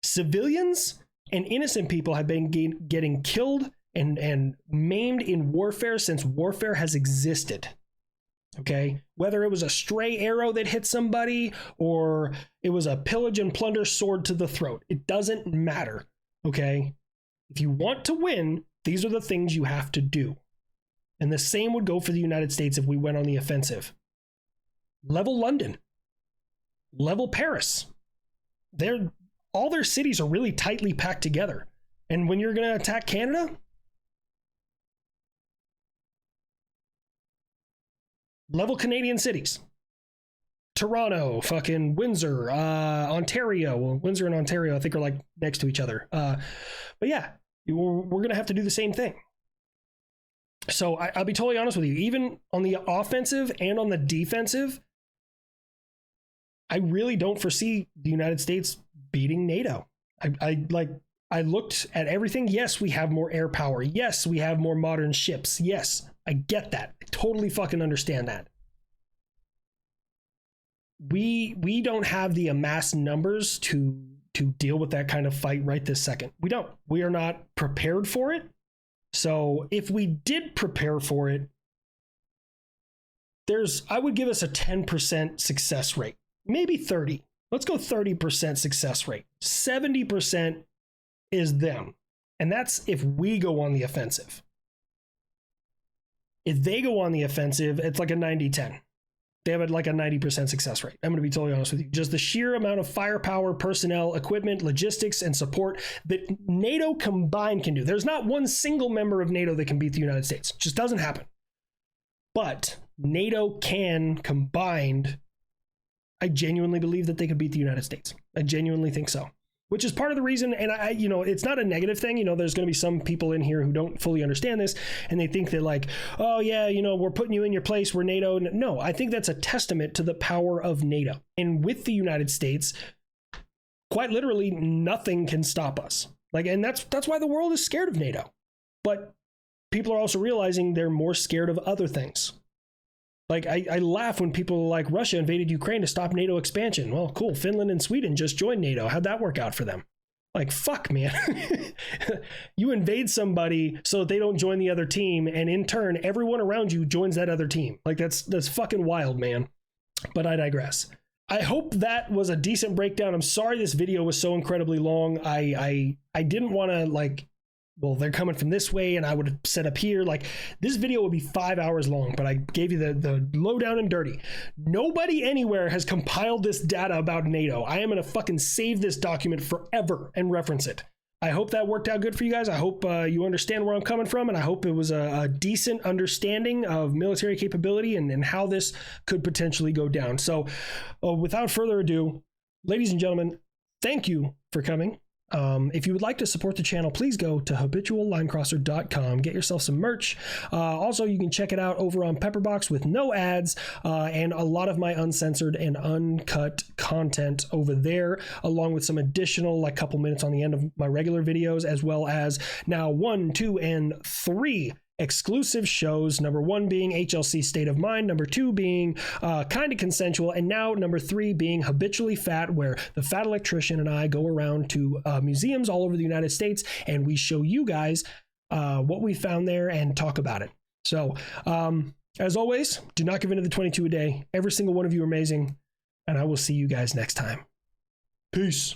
Civilians and innocent people have been getting killed and maimed in warfare since warfare has existed. Okay, whether it was a stray arrow that hit somebody or it was a pillage and plunder sword to the throat, it doesn't matter. Okay, if you want to win, these are the things you have to do. And the same would go for the United States if we went on the offensive. Level London, level Paris. All their cities are really tightly packed together. And when you're going to attack Canada, level Canadian cities. Toronto, fucking Windsor, Ontario. Well, Windsor and Ontario, I think, are like next to each other. But yeah, we're going to have to do the same thing. So I'll be totally honest with you. Even on the offensive and on the defensive, I really don't foresee the United States beating NATO. I looked at everything. Yes, we have more air power. Yes, we have more modern ships. Yes, I get that. I totally fucking understand that. We don't have the amassed numbers to deal with that kind of fight right this second. We don't. We are not prepared for it. So if we did prepare for it, I would give us a 10% success rate, maybe 30. Let's go 30% success rate. 70% is them. And that's if we go on the offensive. If they go on the offensive, it's like a 90-10. They have like a 90% success rate. I'm going to be totally honest with you. Just the sheer amount of firepower, personnel, equipment, logistics, and support that NATO combined can do. There's not one single member of NATO that can beat the United States. It just doesn't happen. But NATO can combined. I genuinely believe that they could beat the United States. I genuinely think so. Which is part of the reason, and it's not a negative thing. There's going to be some people in here who don't fully understand this, and they think that like, oh yeah, we're putting you in your place, we're NATO. No, I think that's a testament to the power of NATO. And with the United States, quite literally, nothing can stop us. And that's why the world is scared of NATO. But people are also realizing they're more scared of other things. I laugh when people like Russia invaded Ukraine to stop NATO expansion. Well, cool. Finland and Sweden just joined NATO. How'd that work out for them? Fuck, man. You invade somebody so that they don't join the other team, and in turn, everyone around you joins that other team. That's fucking wild, man. But I digress. I hope that was a decent breakdown. I'm sorry this video was so incredibly long. I didn't want to well, they're coming from this way, and I would have set up here. Like, this video would be 5 hours long, but I gave you the lowdown and dirty. Nobody anywhere has compiled this data about NATO. I am going to fucking save this document forever and reference it. I hope that worked out good for you guys. I hope you understand where I'm coming from, and I hope it was a decent understanding of military capability and how this could potentially go down. So without further ado, ladies and gentlemen, thank you for coming. If you would like to support the channel, please go to habituallinecrosser.com. Get yourself some merch. Also, you can check it out over on Pepperbox with no ads and a lot of my uncensored and uncut content over there, along with some additional, like, couple minutes on the end of my regular videos, as well as now 1, 2, and 3 exclusive shows. Number 1 being HLC State of Mind, number 2 being Kind of Consensual, and now number 3 being Habitually Fat, where the fat electrician and I go around to museums all over the United States and we show you guys what we found there and talk about it. So as always, do not give in to the 22 a day. Every single one of you are amazing, and I will see you guys next time. Peace.